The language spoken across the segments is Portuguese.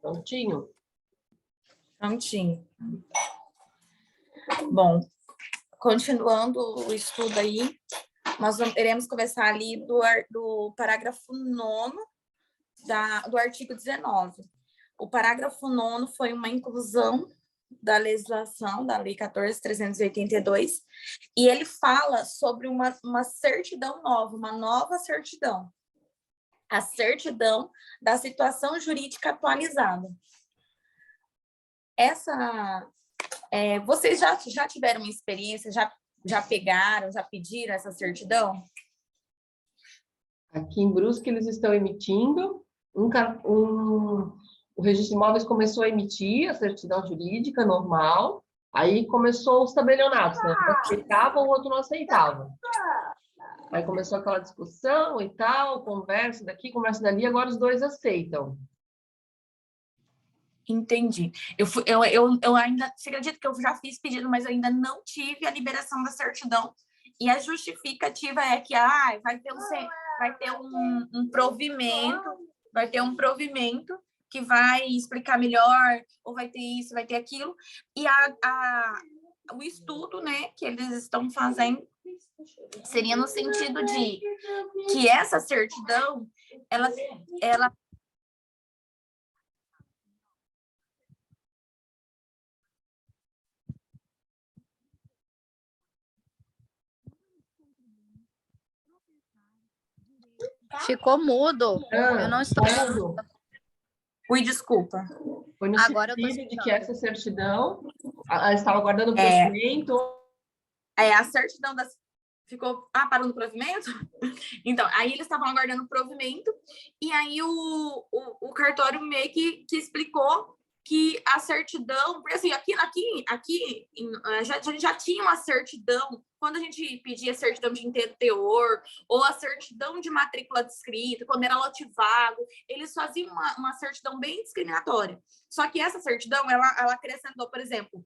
Prontinho? Prontinho. Bom, continuando o estudo aí, nós iremos começar ali do parágrafo 9º do artigo 19. O parágrafo 9º foi uma inclusão da legislação, da Lei 14.382, e ele fala sobre uma certidão nova, uma nova certidão. A certidão da situação jurídica atualizada. Vocês já tiveram uma experiência, já pegaram, já pediram essa certidão? Aqui em Brusque eles estão emitindo, o registro de imóveis começou a emitir a certidão jurídica normal, aí começou os tabelionatos, né? Um aceitava, o outro não aceitava. Aí começou aquela discussão e tal, conversa daqui, conversa dali, agora os dois aceitam. Entendi. Eu ainda, você acredita que eu já fiz pedido, mas eu ainda não tive a liberação da certidão. E a justificativa é que vai ter um provimento que vai explicar melhor, ou vai ter isso, vai ter aquilo. E o estudo, né, que eles estão fazendo seria no sentido de que essa certidão, ela Ficou mudo. Eu não estou mudo. Ui, desculpa. Foi no Agora sentido de que essa certidão, ela estava guardando o provimento. A certidão ficou parou no provimento? Então, aí eles estavam aguardando o provimento, e aí o cartório meio que explicou que a certidão, porque assim, aqui a gente já tinha uma certidão, quando a gente pedia certidão de inteiro teor, ou a certidão de matrícula descrita, quando era lote vago, eles faziam uma certidão bem discriminatória. Só que essa certidão, ela acrescentou, por exemplo,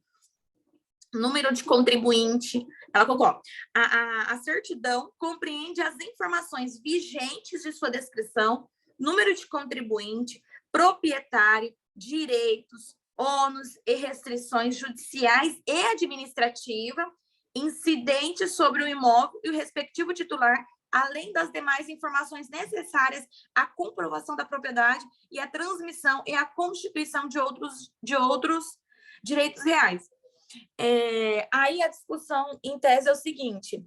número de contribuinte, ela colocou, a certidão compreende as informações vigentes de sua descrição, número de contribuinte, proprietário, direitos, ônus e restrições judiciais e administrativas, incidentes sobre o imóvel e o respectivo titular, além das demais informações necessárias à comprovação da propriedade e à transmissão e à constituição de outros direitos reais. Aí a discussão em tese é o seguinte,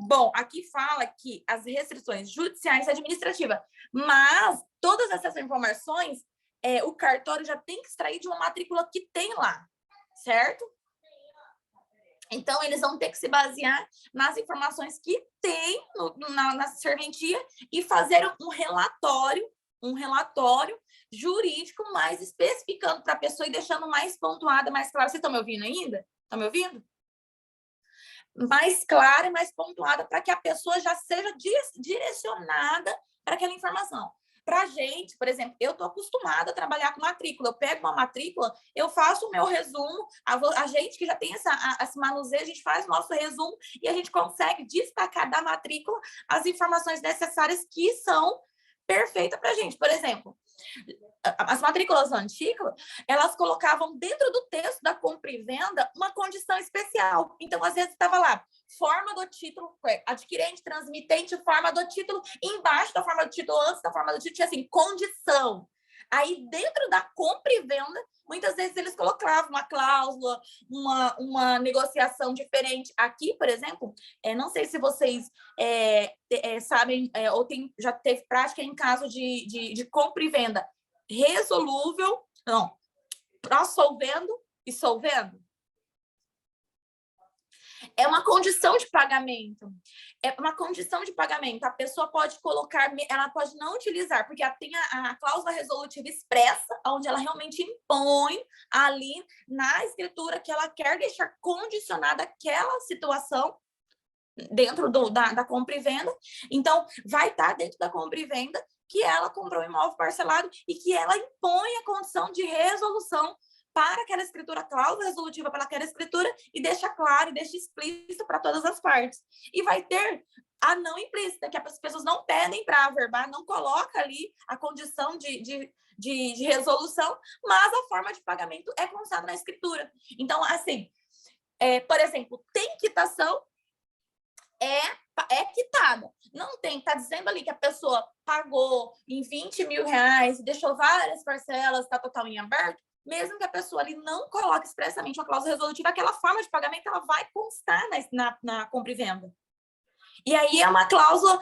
bom, aqui fala que as restrições judiciais e administrativas, mas todas essas informações, o cartório já tem que extrair de uma matrícula que tem lá, certo? Então, eles vão ter que se basear nas informações que tem na serventia e fazer um relatório jurídico mais especificando para a pessoa e deixando mais pontuada, mais clara. Vocês estão me ouvindo ainda? Estão me ouvindo? Mais clara e mais pontuada para que a pessoa já seja direcionada para aquela informação. Para a gente, por exemplo, eu estou acostumada a trabalhar com matrícula. Eu pego uma matrícula, eu faço o meu resumo, a gente que já tem esse manuseio, a gente faz o nosso resumo e a gente consegue destacar da matrícula as informações necessárias que são perfeitas para a gente. Por exemplo, as matrículas antigas, elas colocavam dentro do texto da compra e venda uma condição especial. Então, às vezes, estava lá, forma do título, adquirente, transmitente, forma do título, embaixo da forma do título, antes da forma do título, tinha assim, condição. Aí, dentro da compra e venda, muitas vezes eles colocavam uma cláusula, uma negociação diferente. Aqui, por exemplo, não sei se vocês sabem, ou já teve prática em caso de compra e venda resolúvel, não, pró-solvendo e solvendo. É uma condição de pagamento. É uma condição de pagamento. A pessoa pode colocar, ela pode não utilizar, porque ela tem a cláusula resolutiva expressa, onde ela realmente impõe ali na escritura que ela quer deixar condicionada aquela situação dentro da compra e venda. Então, vai estar dentro da compra e venda que ela comprou um imóvel parcelado e que ela impõe a condição de resolução para aquela escritura, cláusula resolutiva para aquela escritura, e deixa claro, e deixa explícito para todas as partes. E vai ter a não implícita, que as pessoas não pedem para averbar, não coloca ali a condição de resolução, mas a forma de pagamento é constada na escritura. Então, assim, por exemplo, tem quitação, é quitada. Não tem, está dizendo ali que a pessoa pagou em 20 mil reais, deixou várias parcelas, está total em aberto, mesmo que a pessoa ali não coloque expressamente uma cláusula resolutiva, aquela forma de pagamento ela vai constar na compra e venda. E aí é uma cláusula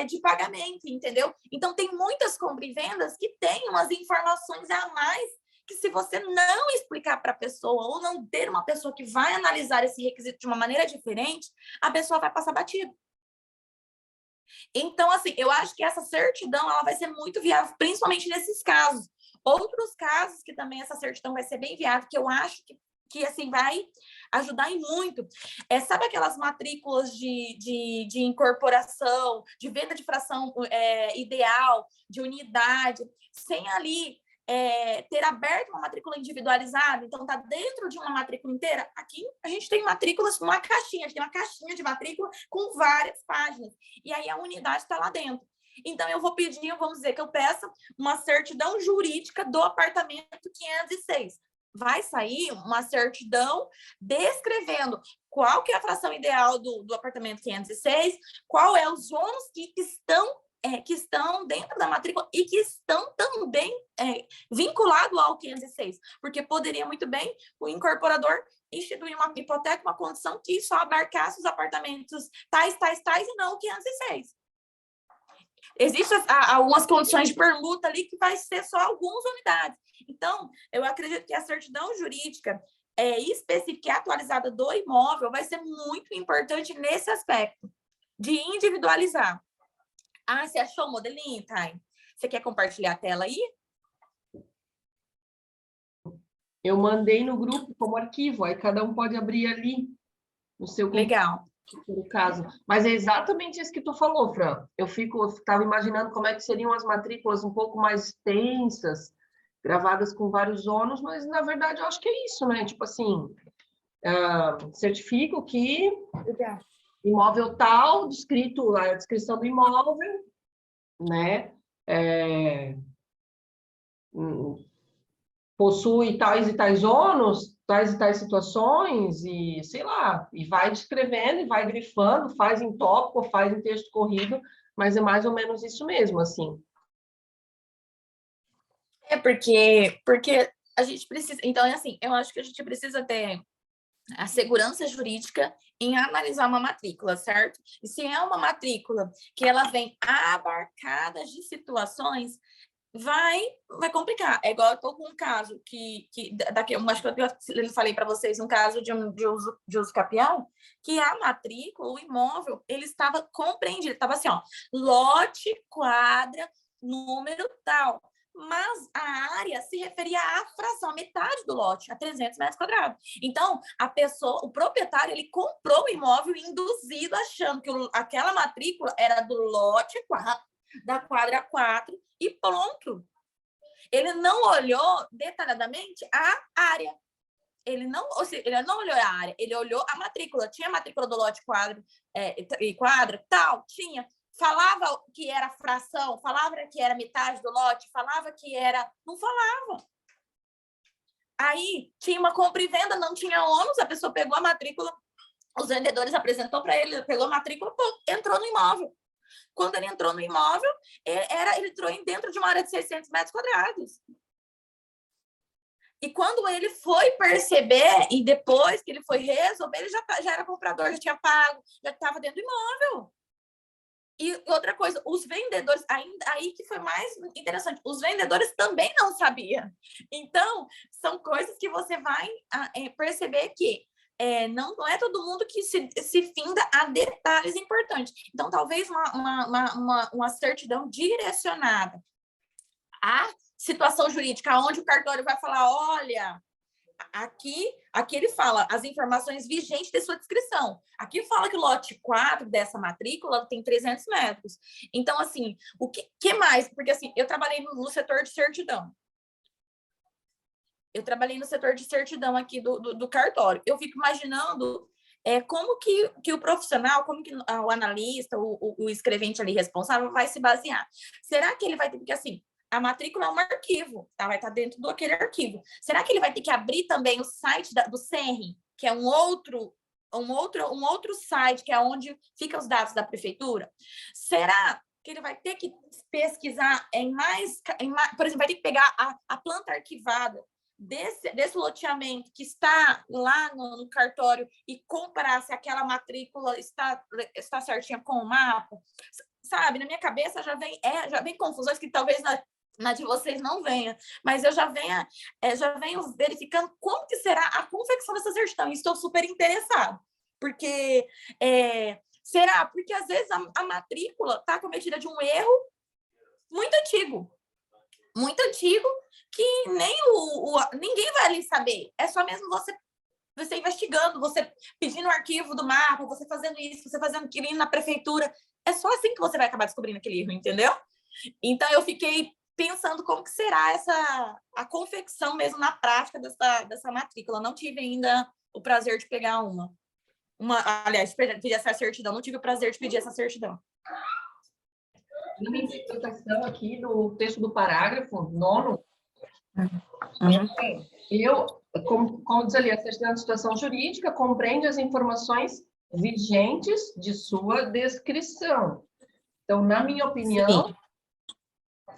de pagamento, entendeu? Então, tem muitas compras e vendas que têm umas informações a mais que, se você não explicar para a pessoa ou não ter uma pessoa que vai analisar esse requisito de uma maneira diferente, a pessoa vai passar batido. Então, assim, eu acho que essa certidão ela vai ser muito viável, principalmente nesses casos. Outros casos que também essa certidão vai ser bem viável, que eu acho que assim, vai ajudar em muito. Sabe aquelas matrículas de incorporação, de venda de fração ideal, de unidade, sem ali ter aberto uma matrícula individualizada, então está dentro de uma matrícula inteira? Aqui a gente tem matrículas, uma caixinha, a gente tem uma caixinha de matrícula com várias páginas, e aí a unidade está lá dentro. Então, eu vou pedir, vamos dizer que eu peça uma certidão jurídica do apartamento 506. Vai sair uma certidão descrevendo qual que é a fração ideal do apartamento 506, qual é os ônus que estão dentro da matrícula e que estão também vinculados ao 506, porque poderia muito bem o incorporador instituir uma hipoteca, uma condição que só abarcasse os apartamentos tais e não o 506. Existem algumas condições de permuta ali que vai ser só algumas unidades. Então, eu acredito que a certidão jurídica específica e atualizada do imóvel vai ser muito importante nesse aspecto, de individualizar. Ah, você achou o modelinho, Thay? Você quer compartilhar a tela aí? Eu mandei no grupo como arquivo, aí cada um pode abrir ali no seu grupo. Legal. No caso. Mas é exatamente isso que tu falou, Fran. Eu estava imaginando como é que seriam as matrículas um pouco mais extensas, gravadas com vários ônus, mas na verdade eu acho que é isso, né? Tipo assim, certifico que imóvel tal, descrito a descrição do imóvel, né? Possui tais e tais ônus, tais e tais situações, e sei lá, e vai descrevendo, e vai grifando, faz em tópico, faz em texto corrido, mas é mais ou menos isso mesmo, assim. Porque a gente precisa... Então, assim, eu acho que a gente precisa ter a segurança jurídica em analisar uma matrícula, certo? E se é uma matrícula que ela vem abarcada de situações, vai complicar. É igual eu tô com um caso daqui, acho que eu falei para vocês, um caso de uso capião, que a matrícula, o imóvel, ele estava compreendido, estava assim, ó, lote, quadra, número tal. Mas a área se referia à fração, a metade do lote, a 300 metros quadrados. Então, o proprietário, ele comprou o imóvel induzido, achando que aquela matrícula era do lote 4, da quadra 4, e pronto. Ele não olhou detalhadamente a área. Ele não olhou a área, ele olhou a matrícula. Tinha a matrícula do lote quadra, tal, tinha. Falava que era fração, falava que era metade do lote, falava que era... Não falava. Aí, tinha uma compra e venda, não tinha ônus, a pessoa pegou a matrícula, os vendedores apresentou para ele, pegou a matrícula, entrou no imóvel. Quando ele entrou no imóvel, ele entrou dentro de uma área de 600 metros quadrados. E quando ele foi perceber, e depois que ele foi resolver, ele já era comprador, já tinha pago, já estava dentro do imóvel. E outra coisa, os vendedores, aí que foi mais interessante, os vendedores também não sabiam. Então, são coisas que você vai perceber que não é todo mundo que se finda a detalhes importantes. Então, talvez uma certidão direcionada à situação jurídica, onde o cartório vai falar, olha, aqui ele fala as informações vigentes de sua descrição. Aqui fala que o lote 4 dessa matrícula tem 300 metros. Então, assim, o que mais? Porque, assim, eu trabalhei no setor de certidão. eu trabalhei no setor de certidão aqui do cartório. Eu fico imaginando como que o profissional, como que o analista, o escrevente ali responsável vai se basear. Será que ele vai ter, porque assim, a matrícula é um arquivo, tá? Vai estar dentro daquele arquivo. Será que ele vai ter que abrir também o site do CERRE, que é um outro site, que é onde ficam os dados da prefeitura? Será que ele vai ter que pesquisar por exemplo, vai ter que pegar a planta arquivada desse loteamento que está lá no cartório e comparar se aquela matrícula está certinha com o mapa? Sabe, na minha cabeça já vem confusões que talvez na de vocês não venha, mas eu já venho verificando como que será a confecção dessa certidão, e estou super interessada, porque será? Porque às vezes a matrícula está cometida de um erro muito antigo, que nem ninguém vai ali saber. É só mesmo você investigando, você pedindo o arquivo do mapa, você fazendo isso, você fazendo aquilo, indo na prefeitura. É só assim que você vai acabar descobrindo aquele erro, entendeu? Então, eu fiquei pensando como que será a confecção mesmo na prática dessa matrícula. Não tive ainda o prazer de pegar aliás, pedir essa certidão. Não tive o prazer de pedir essa certidão. Na minha interpretação aqui do texto do parágrafo 9º, como diz ali, a certidão de situação jurídica compreende as informações vigentes de sua descrição. Então, na minha opinião... Sim.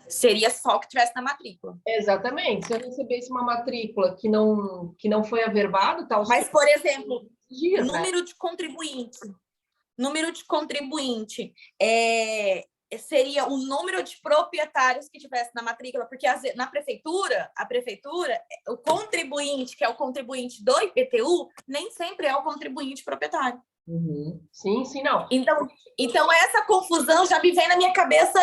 Seria só o que tivesse na matrícula. Exatamente. Se eu recebesse uma matrícula que não foi averbado... Mas, por exemplo, dias, número de contribuinte. Número de contribuinte seria o número de proprietários que tivesse na matrícula, porque na prefeitura, o contribuinte, que é o contribuinte do IPTU, nem sempre é o contribuinte proprietário. Uhum. Sim, não. Então essa confusão já me vem na minha cabeça,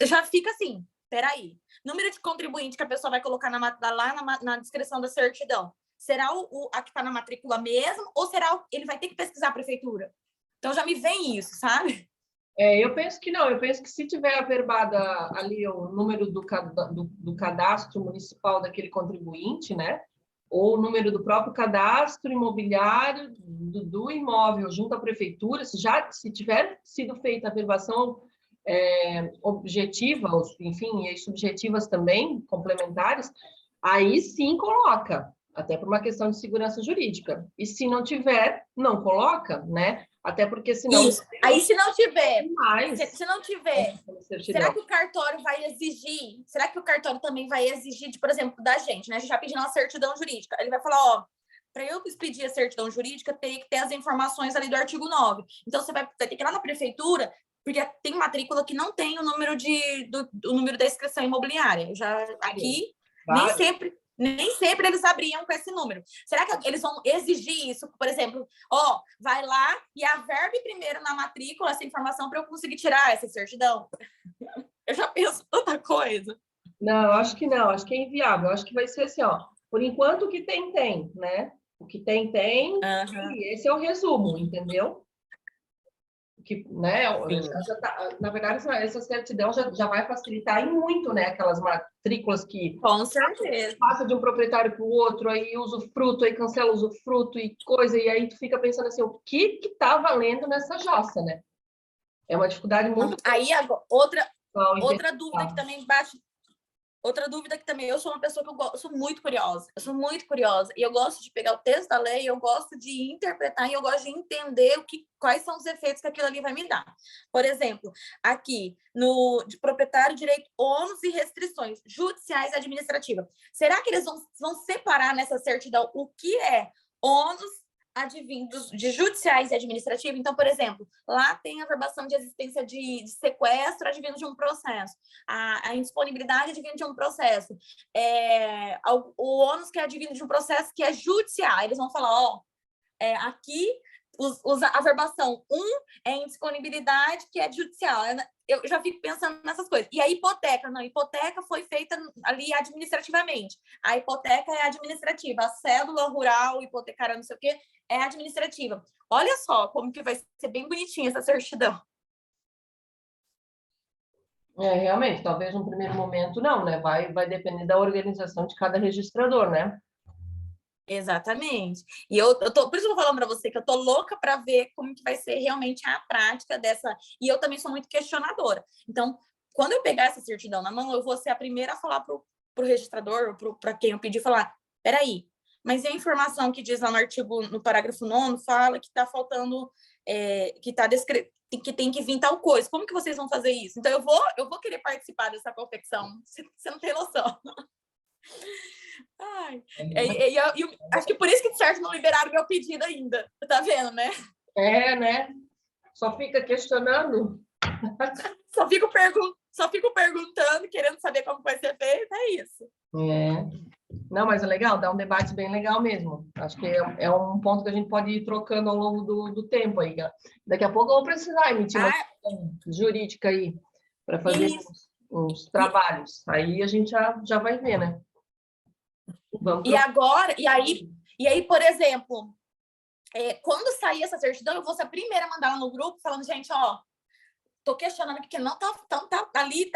já fica assim, peraí, número de contribuinte que a pessoa vai colocar lá na descrição da certidão, será a que está na matrícula mesmo, ou será ele vai ter que pesquisar a prefeitura? Então já me vem isso, sabe? Eu penso que não, eu penso que se tiver averbada ali o número do cadastro municipal daquele contribuinte, né? Ou o número do próprio cadastro imobiliário do imóvel junto à prefeitura, se tiver sido feita a averbação objetiva, enfim, e subjetivas também, complementares, aí sim coloca, até por uma questão de segurança jurídica. E se não tiver, não coloca, né? Até porque senão... Isso. Aí se não tiver, certidão. será que o cartório vai exigir? Será que o cartório também vai exigir, por exemplo, da gente, né? A gente já pedindo uma certidão jurídica. Ele vai falar, para eu expedir a certidão jurídica, teria que ter as informações ali do artigo 9. Então, você vai ter que ir lá na prefeitura, porque tem matrícula que não tem o número do número da inscrição imobiliária. Aqui, nem sempre eles abriam com esse número. Será que eles vão exigir isso? Por exemplo, vai lá e averbe primeiro na matrícula essa informação para eu conseguir tirar essa certidão? Eu já penso tanta coisa. Não, acho que não. Acho que é inviável. Acho que vai ser assim, por enquanto o que tem, né? O que tem, e esse é o resumo, entendeu? Que, né, na verdade, essa certidão já vai facilitar em muito, né? Aquelas matrículas que... Com certeza. Passa de um proprietário para o outro, aí usufruto, aí cancela o usufruto e coisa, e aí tu fica pensando assim, o que tá valendo nessa jossa, né? É uma dificuldade muito... Aí, outra dúvida que também bate... Outra dúvida que também, eu sou uma pessoa que eu sou muito curiosa, e eu gosto de pegar o texto da lei, eu gosto de interpretar e eu gosto de entender quais são os efeitos que aquilo ali vai me dar. Por exemplo, aqui, de proprietário, direito, ônus e restrições judiciais e administrativas. Será que eles vão separar nessa certidão o que é ônus advindos de judiciais e administrativos? Então, por exemplo, lá tem a averbação de existência de sequestro advindo de um processo, a indisponibilidade advindo de um processo, o ônus que é advindo de um processo que é judicial. Eles vão falar, aqui a averbação 1 é indisponibilidade que é judicial. Eu já fico pensando nessas coisas. E a hipoteca? Não, a hipoteca foi feita ali administrativamente. A hipoteca é administrativa. A cédula rural, hipotecária, não sei o quê, é administrativa. Olha só como que vai ser bem bonitinha essa certidão. Realmente, talvez no primeiro momento não, né? Vai depender da organização de cada registrador, né? Exatamente. E eu tô, por isso que eu tô falando para você que eu tô louca para ver como que vai ser realmente a prática dessa. E eu também sou muito questionadora. Então, quando eu pegar essa certidão na mão, eu vou ser a primeira a falar pro registrador, para quem eu pedir, falar: peraí, mas e a informação que diz lá no artigo, no parágrafo 9, fala que está faltando, que tá que tem que vir tal coisa. Como que vocês vão fazer isso? Então, eu vou querer participar dessa confecção. Você não tem noção. Ai, acho que por isso que de certo não liberaram meu pedido ainda. Tá vendo, né? Né? Só fica questionando. Só fico perguntando, querendo saber como vai ser feito, é isso. Não, mas é legal, dá um debate bem legal mesmo. Acho que é um ponto que a gente pode ir trocando ao longo do tempo aí. Daqui a pouco eu vou precisar emitir uma decisão jurídica aí para fazer uns trabalhos. Aí a gente já vai ver, né? E aí, por exemplo, quando sair essa certidão, eu vou ser a primeira a mandar lá no grupo falando, gente, ó, tô questionando aqui que não tá ali,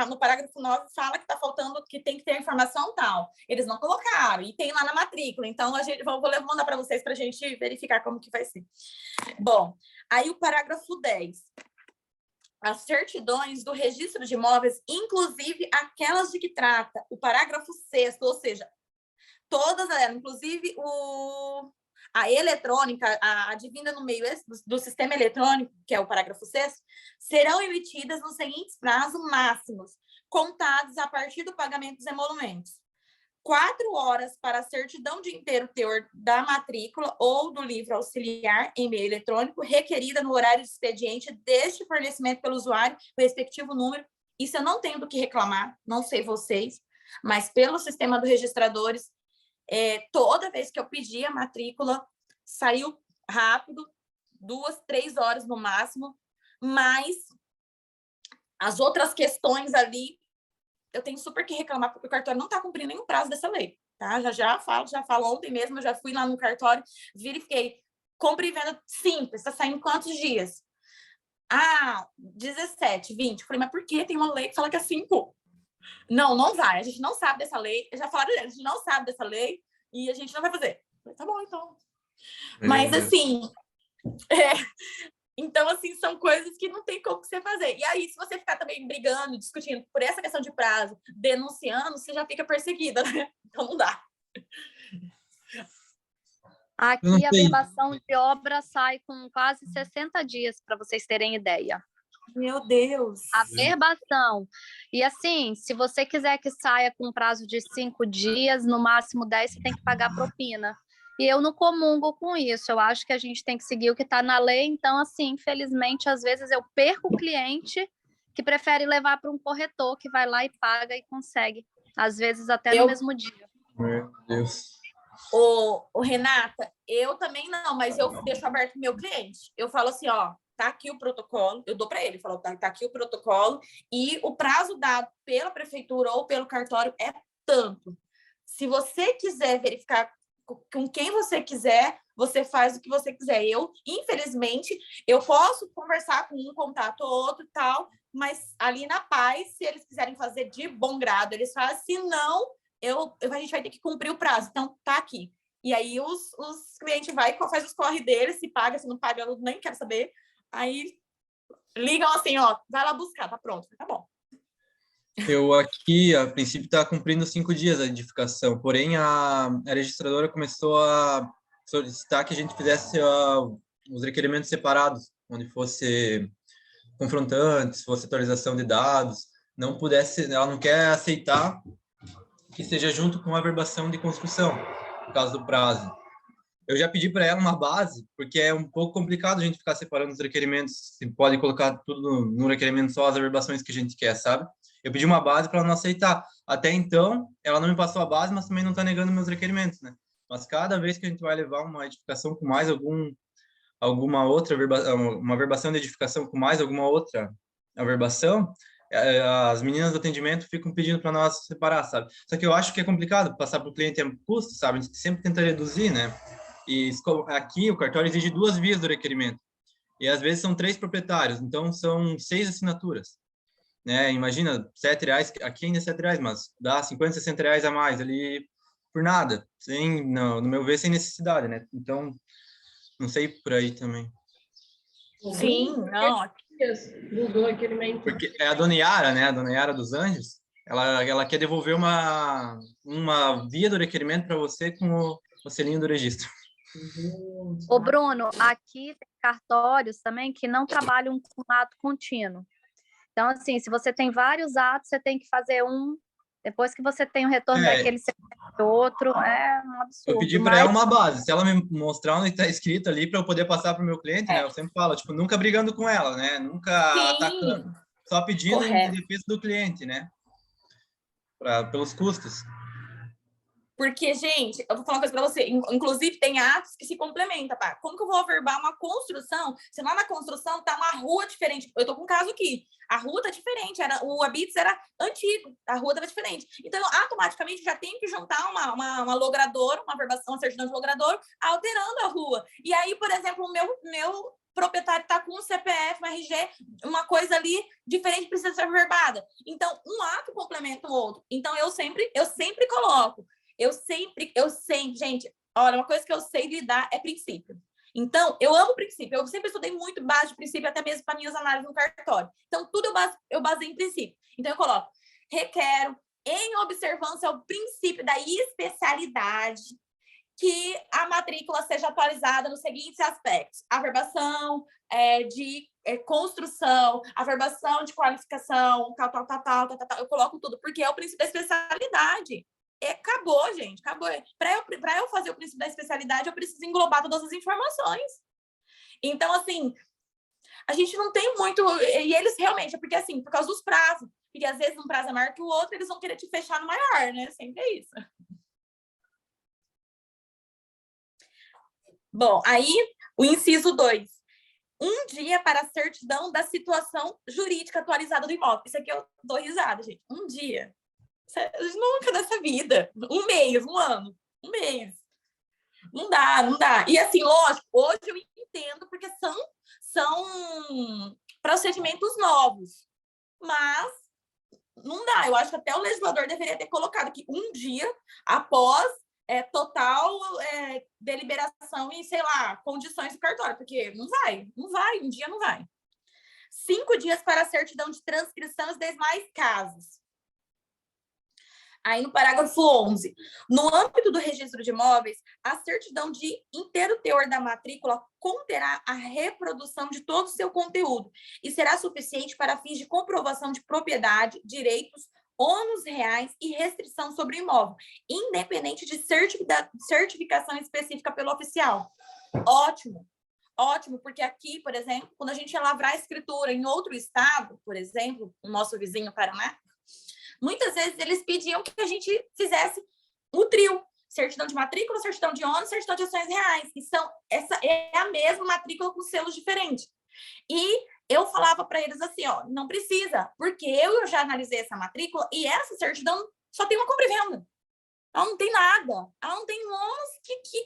no parágrafo 9 fala que tá faltando, que tem que ter informação tal. Eles não colocaram, e tem lá na matrícula. Então, vou mandar para vocês para a gente verificar como que vai ser. Bom, aí o parágrafo 10. As certidões do registro de imóveis, inclusive aquelas de que trata o parágrafo 6º, ou seja, todas elas, inclusive a eletrônica, a advinda no meio do sistema eletrônico, que é o parágrafo 6º, serão emitidas nos seguintes prazos máximos, contados a partir do pagamento dos emolumentos. 4 horas para a certidão de inteiro teor da matrícula ou do livro auxiliar em meio eletrônico, requerida no horário de expediente deste fornecimento pelo usuário, o respectivo número. Isso eu não tenho do que reclamar, não sei vocês, mas pelo sistema dos registradores, toda vez que eu pedi a matrícula, saiu rápido, 2, 3 horas no máximo, mas as outras questões ali, eu tenho super que reclamar, porque o cartório não está cumprindo nenhum prazo dessa lei, tá? Já falo, ontem mesmo, eu já fui lá no cartório, verifiquei, compra e venda simples, está saindo quantos dias? 17, 20. Eu falei, mas por que tem uma lei que fala que é 5? Não vai, a gente não sabe dessa lei. Já falaram, a gente não sabe dessa lei e a gente não vai fazer. Eu falei, tá bom, então. Mas, assim, então, assim, são coisas que não tem como você fazer. E aí, se você ficar também brigando, discutindo por essa questão de prazo, denunciando, você já fica perseguida, né? Então, não dá. Aqui a verbação de obra sai com quase 60 dias, para vocês terem ideia. Meu Deus! A verbação. E assim, se você quiser que saia com prazo de 5 dias, no máximo 10, você tem que pagar propina. E eu não comungo com isso. Eu acho que a gente tem que seguir o que está na lei. Então, assim, infelizmente, às vezes eu perco o cliente que prefere levar para um corretor que vai lá e paga e consegue. Às vezes até no mesmo dia. Meu Deus. Renata, eu também não, mas eu deixo aberto pro meu cliente. Eu falo assim, ó, tá aqui o protocolo, eu dou para ele, falo, tá aqui o protocolo, e o prazo dado pela prefeitura ou pelo cartório é tanto. Se você quiser verificar com quem você quiser, você faz o que você quiser. Eu, infelizmente, eu posso conversar com um contato ou outro e tal, mas ali na paz, se eles quiserem fazer de bom grado, eles fazem, se não, a gente vai ter que cumprir o prazo, então tá aqui. E aí os clientes faz os corre deles, se paga, se não paga, eu nem quero saber. Aí ligam assim, ó, vai lá buscar, tá pronto, tá bom. Eu aqui, a princípio, está cumprindo 5 dias a edificação, porém a registradora começou a solicitar que a gente fizesse os requerimentos separados, onde fosse confrontantes, fosse atualização de dados, ela não quer aceitar que seja junto com a verbação de construção, no caso do prazo. Eu já pedi para ela uma base, porque é um pouco complicado a gente ficar separando os requerimentos, se pode colocar tudo no requerimento só as averbações que a gente quer, sabe? Eu pedi uma base para ela não aceitar. Até então, ela não me passou a base, mas também não está negando meus requerimentos, né? Mas cada vez que a gente vai levar uma edificação com mais alguma outra uma verbação de edificação com mais alguma outra averbação, as meninas do atendimento ficam pedindo para nós separar, sabe? Só que eu acho que é complicado passar para o cliente é custo, sabe? A gente sempre tenta reduzir, né? E aqui o cartório exige 2 vias do requerimento. E às vezes são 3 proprietários, então são 6 assinaturas. né? Imagina, R$ 7, aqui ainda é R$ 7, mas dá 50, R$ 60 a mais ali por nada, no meu ver, sem necessidade, né? Então, não sei por aí também. Sim, não. Do requerimento. Porque é a Dona Yara, né? A Dona Yara dos Anjos, ela quer devolver uma via do requerimento para você com o selinho do registro. Ô, Bruno, aqui tem cartórios também que não trabalham com ato contínuo. Então, assim, se você tem vários atos, você tem que fazer um, depois que você tem o retorno daquele, você tem outro, é um absurdo. Eu pedi para ela uma base, se ela me mostrar onde está escrito ali para eu poder passar para o meu cliente, né? Eu sempre falo, tipo, nunca brigando com ela, né? Nunca atacando, só pedindo em defesa do cliente, né? Pelos custos. Porque, gente, eu vou falar uma coisa para você. Inclusive, tem atos que se complementam, pá. Como que eu vou averbar uma construção? Se lá na construção tá uma rua diferente. Eu tô com um caso aqui. A rua tá diferente. O Habits era antigo. A rua tava diferente. Então, eu, automaticamente, já tenho que juntar uma logradora, uma averbação, uma certidão de logrador, alterando a rua. E aí, por exemplo, o meu proprietário está com um CPF, um RG, uma coisa ali diferente precisa ser averbada. Então, um ato complementa o outro. Então, eu sempre coloco. Eu sempre, gente, olha, uma coisa que eu sei lidar é princípio. Então, eu amo princípio. Eu sempre estudei muito base de princípio, até mesmo para minhas análises no cartório. Então, tudo eu baseio em princípio. Então, eu coloco, requero, em observância ao princípio da especialidade, que a matrícula seja atualizada nos seguintes aspectos: averbação de construção, averbação de qualificação, tal. Eu coloco tudo, porque é o princípio da especialidade. Acabou, gente, acabou. Para eu fazer o princípio da especialidade, eu preciso englobar todas as informações. Então, assim, a gente não tem muito... E eles realmente, porque assim, por causa dos prazos, porque às vezes um prazo é maior que o outro, eles vão querer te fechar no maior, né? Sempre é isso. Bom, aí, o inciso 2. 1 dia para a certidão da situação jurídica atualizada do imóvel. Isso aqui eu dou risada, gente. 1 dia. Nunca nessa vida. 1 mês, 1 ano. 1 mês. Não dá. E assim, lógico, hoje eu entendo porque são procedimentos novos. Mas não dá. Eu acho que até o legislador deveria ter colocado que 1 dia após total deliberação e, sei lá, condições do cartório, porque não vai, 1 dia não vai. 5 dias para a certidão de transcrição dos demais casos. Aí no parágrafo 11, no âmbito do registro de imóveis, a certidão de inteiro teor da matrícula conterá a reprodução de todo o seu conteúdo e será suficiente para fins de comprovação de propriedade, direitos, ônus reais e restrição sobre o imóvel, independente de certificação específica pelo oficial. Ótimo, porque aqui, por exemplo, quando a gente ia lavrar a escritura em outro estado, por exemplo, o nosso vizinho Paraná, muitas vezes eles pediam que a gente fizesse o trio: certidão de matrícula, certidão de ônus, certidão de ações reais, que essa é a mesma matrícula com selos diferentes. E eu falava para eles assim, ó, não precisa, porque eu já analisei essa matrícula e essa certidão só tem uma compra e venda. Ela não tem nada. Ela não tem ônus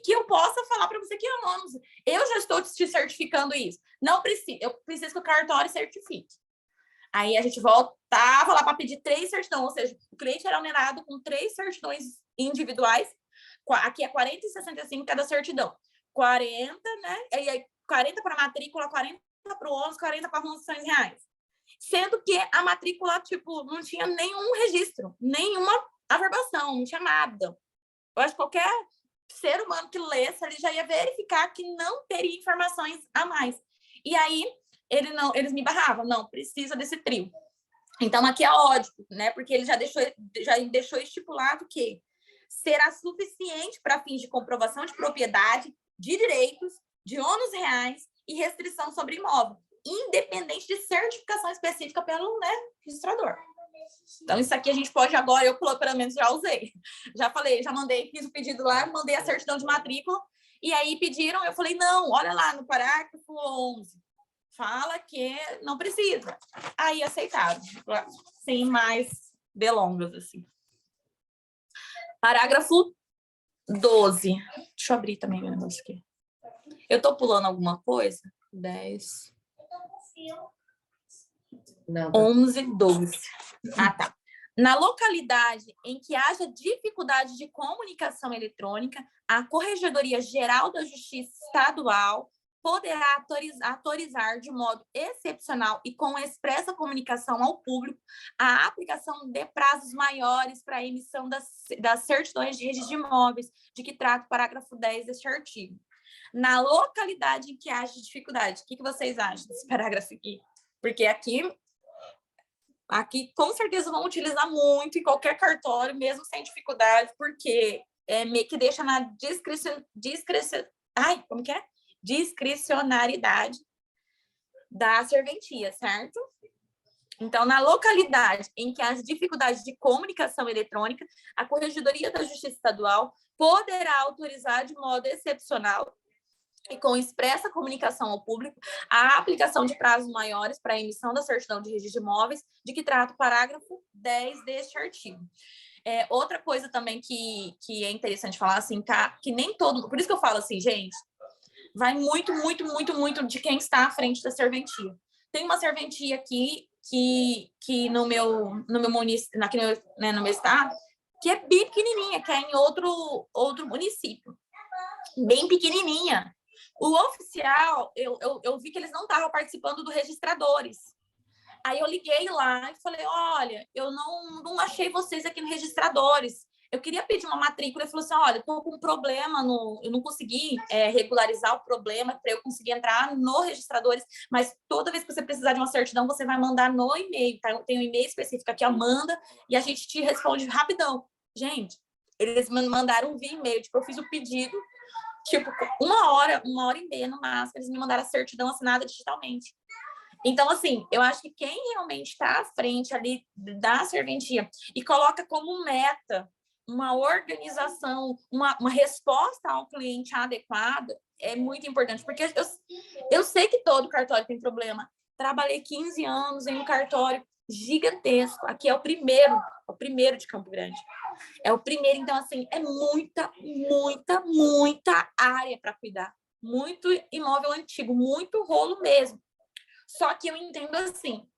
que eu possa falar para você que é ônus. Eu já estou te certificando isso. Não precisa. Eu preciso que o cartório certifique. Aí a gente voltava lá para pedir 3 certidões, ou seja, o cliente era onerado com 3 certidões individuais. Aqui é 40 e 65 cada certidão. 40, né? E aí 40 para matrícula, 40 para o ônus, 40 para ações reais. Sendo que a matrícula, tipo, não tinha nenhum registro, nenhuma averbação, não tinha nada. Eu acho que qualquer ser humano que lesse, ele já ia verificar que não teria informações a mais. E aí, eles me barravam, não, precisa desse trio. Então, aqui é ódio, né? Porque ele já deixou estipulado que será suficiente para fins de comprovação de propriedade, de direitos, de ônus reais e restrição sobre imóvel, independente de certificação específica pelo, né, registrador. Então, isso aqui a gente pode agora, eu pelo menos já usei. Já falei, já mandei, fiz o pedido lá, mandei a certidão de matrícula, e aí pediram, eu falei, não, olha lá no parágrafo 11, fala que não precisa. Aí aceitaram, sem mais delongas, assim. Parágrafo 12. Deixa eu abrir também o negócio aqui. Eu tô pulando alguma coisa? 10. Não, 11, 12. Ah, tá. Na localidade em que haja dificuldade de comunicação eletrônica, a Corregedoria Geral da Justiça Estadual poderá autorizar de modo excepcional e com expressa comunicação ao público a aplicação de prazos maiores para a emissão das certidões de registro de imóveis, de que trata o parágrafo 10 deste artigo. Na localidade em que haja dificuldade, o que vocês acham desse parágrafo aqui? Porque aqui com certeza vão utilizar muito em qualquer cartório, mesmo sem dificuldade, porque meio que deixa na discricionariedade da serventia, certo? Então, na localidade em que haja dificuldade de comunicação eletrônica, a Corregedoria da Justiça Estadual poderá autorizar de modo excepcional e com expressa comunicação ao público a aplicação de prazos maiores para a emissão da certidão de registro de imóveis, de que trata o parágrafo 10 deste artigo. Outra coisa também que é interessante falar, assim, que nem todo... Por isso que eu falo assim, gente, vai muito, muito, muito, muito de quem está à frente da serventia. Tem uma serventia aqui que no meu município, aqui no meu estado, que é bem pequenininha, que é em outro município. Bem pequenininha. O oficial, eu vi que eles não estavam participando do registradores. Aí eu liguei lá e falei, olha, eu não achei vocês aqui no registradores. Eu queria pedir uma matrícula. Ele falou assim, olha, estou com um problema, eu não consegui regularizar o problema para eu conseguir entrar no registradores, mas toda vez que você precisar de uma certidão, você vai mandar no e-mail, tá? Tem um e-mail específico aqui, manda, e a gente te responde rapidão. Gente, eles me mandaram via e-mail, tipo, eu fiz o pedido, tipo, uma hora e meia no máximo, eles me mandaram a certidão assinada digitalmente. Então, assim, eu acho que quem realmente está à frente ali da serventia e coloca como meta uma organização, uma resposta ao cliente adequada, é muito importante, porque eu sei que todo cartório tem problema. Trabalhei 15 anos em um cartório gigantesco. Aqui é o primeiro de Campo Grande. É o primeiro, então, assim, é muita, muita, muita área para cuidar. Muito imóvel antigo, muito rolo mesmo. Só que eu entendo assim,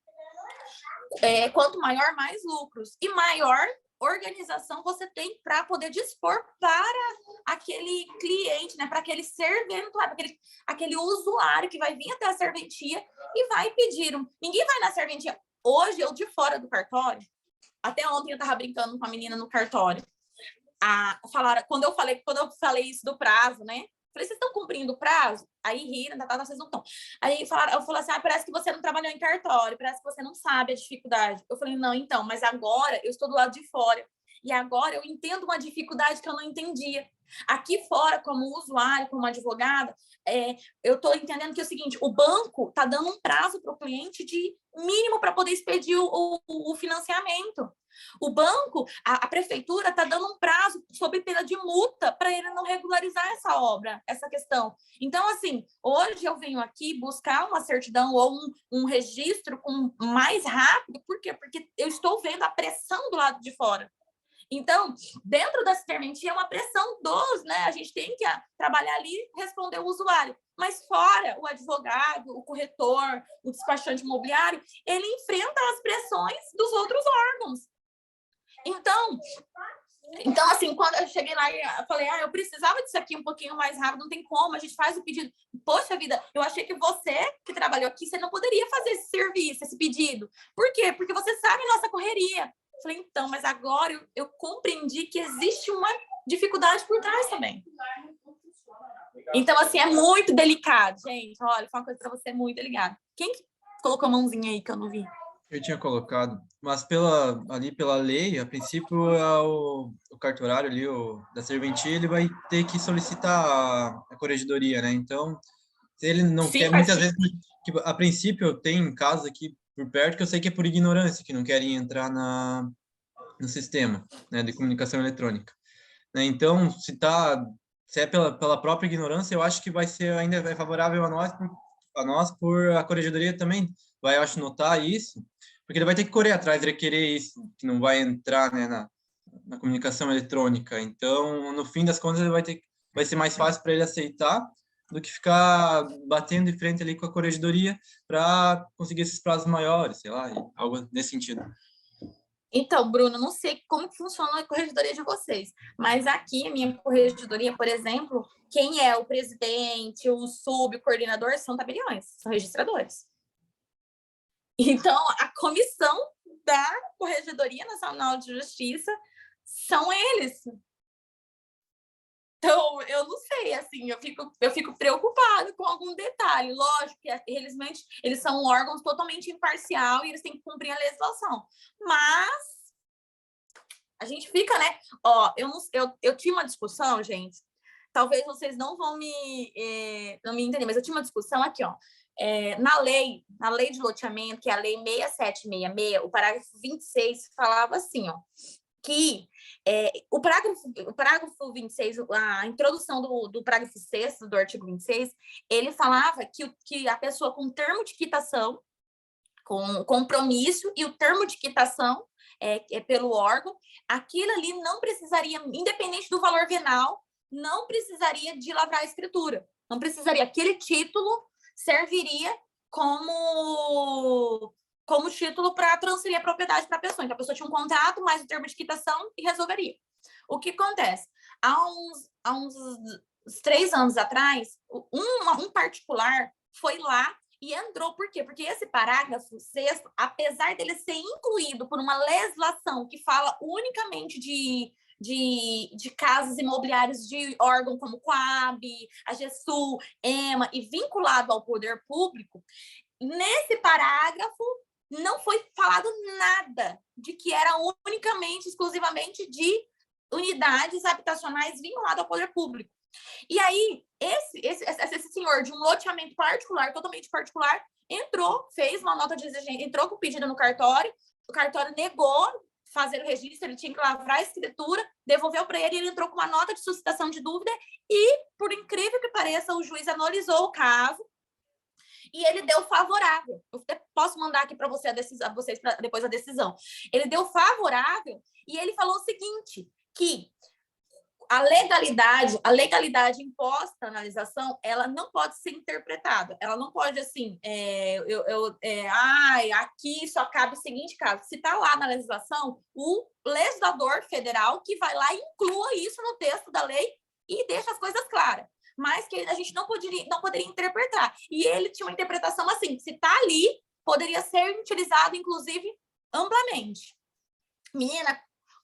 quanto maior, mais lucros. E maior organização você tem para poder dispor para aquele cliente, né? Para aquele serventuário, para aquele usuário que vai vir até a serventia e vai pedir. Ninguém vai na serventia. Hoje, eu de fora do cartório, até ontem eu estava brincando com a menina no cartório. Quando eu falei isso do prazo, né? Falei, vocês estão cumprindo o prazo? Aí riram, vocês não estão. Aí eu falei assim, parece que você não trabalhou em cartório, parece que você não sabe a dificuldade. Eu falei, não, então, mas agora eu estou do lado de fora. E agora eu entendo uma dificuldade que eu não entendia. Aqui fora, como usuário, como advogada, eu estou entendendo que é o seguinte, o banco está dando um prazo para o cliente de mínimo para poder expedir o financiamento. O banco, a prefeitura está dando um prazo sob pena de multa para ele não regularizar essa obra, essa questão. Então, assim, hoje eu venho aqui buscar uma certidão ou um registro mais rápido. Por quê? Porque eu estou vendo a pressão do lado de fora. Então, dentro da serventia é uma pressão né? A gente tem que trabalhar ali e responder o usuário. Mas fora, o advogado, o corretor, o despachante imobiliário, ele enfrenta as pressões dos outros órgãos. Então, assim, quando eu cheguei lá e falei, eu precisava disso aqui um pouquinho mais rápido, não tem como, a gente faz o pedido. Poxa vida, eu achei que você que trabalhou aqui, você não poderia fazer esse serviço, esse pedido. Por quê? Porque você sabe nossa correria. Falei, então, mas agora eu compreendi que existe uma dificuldade por trás também. Então, assim, é muito delicado, gente. Olha, foi uma coisa para você muito delicada. Quem que colocou a mãozinha aí que eu não vi? Eu tinha colocado, mas pela lei, a princípio, o cartorário ali, da serventia, ele vai ter que solicitar a corregedoria, né? Então, se ele não quer, muitas vezes, a princípio, tem casos aqui por perto que eu sei que é por ignorância, que não querem entrar no sistema, né, de comunicação eletrônica. Né? Então, se é pela própria ignorância, eu acho que ainda é favorável a nós por a corregedoria também vai, eu acho, notar isso, porque ele vai ter que correr atrás de requerer isso, que não vai entrar, né, na comunicação eletrônica. Então, no fim das contas, vai ser mais fácil para ele aceitar do que ficar batendo de frente ali com a corregedoria para conseguir esses prazos maiores, sei lá, algo nesse sentido. Então, Bruno, não sei como que funciona a corregedoria de vocês, mas aqui, a minha corregedoria, por exemplo, quem é o presidente, o subcoordenador são tabeliões, são registradores. Então, a comissão da Corregedoria Nacional de Justiça são eles. Então, eu não sei, assim, eu fico preocupada com algum detalhe. Lógico que eles são órgãos totalmente imparcial e eles têm que cumprir a legislação. Mas a gente fica, né? Ó, eu tinha uma discussão, gente. Talvez vocês não vão não me entender, mas eu tinha uma discussão aqui, ó. Na lei de loteamento, que é a lei 6766, o parágrafo 26 falava assim, ó, que o parágrafo 26, a introdução do parágrafo 6º do artigo 26, ele falava que a pessoa com termo de quitação, com compromisso e o termo de quitação pelo órgão, aquilo ali não precisaria, independente do valor venal, não precisaria de lavrar a escritura. Não precisaria. Aquele título serviria como título para transferir a propriedade para a pessoa. Então, a pessoa tinha um contrato, mais o termo de quitação e resolveria. O que acontece? Há uns 3 anos atrás, um particular foi lá e entrou. Por quê? Porque esse parágrafo 6º, apesar dele ser incluído por uma legislação que fala unicamente de casos imobiliários de órgão como Coab, a GESUL, EMA, e vinculado ao poder público, nesse parágrafo não foi falado nada de que era unicamente, exclusivamente de unidades habitacionais vinculadas ao poder público. E aí, esse senhor de um loteamento particular, totalmente particular, entrou, fez uma nota de exigência, entrou com pedido no cartório, o cartório negou fazer o registro, ele tinha que lavrar a escritura, devolveu para ele, ele entrou com uma nota de suscitação de dúvida e, por incrível que pareça, o juiz analisou o caso e ele deu favorável. Eu posso mandar aqui para vocês depois a decisão. Ele deu favorável e ele falou o seguinte, que a legalidade imposta na analisação, ela não pode ser interpretada. Ela não pode, assim, aqui só cabe o seguinte caso. Se está lá na legislação, o legislador federal que vai lá e inclua isso no texto da lei e deixa as coisas claras. Mas que a gente não poderia interpretar. E ele tinha uma interpretação assim, se está ali, poderia ser utilizado, inclusive, amplamente. Menina,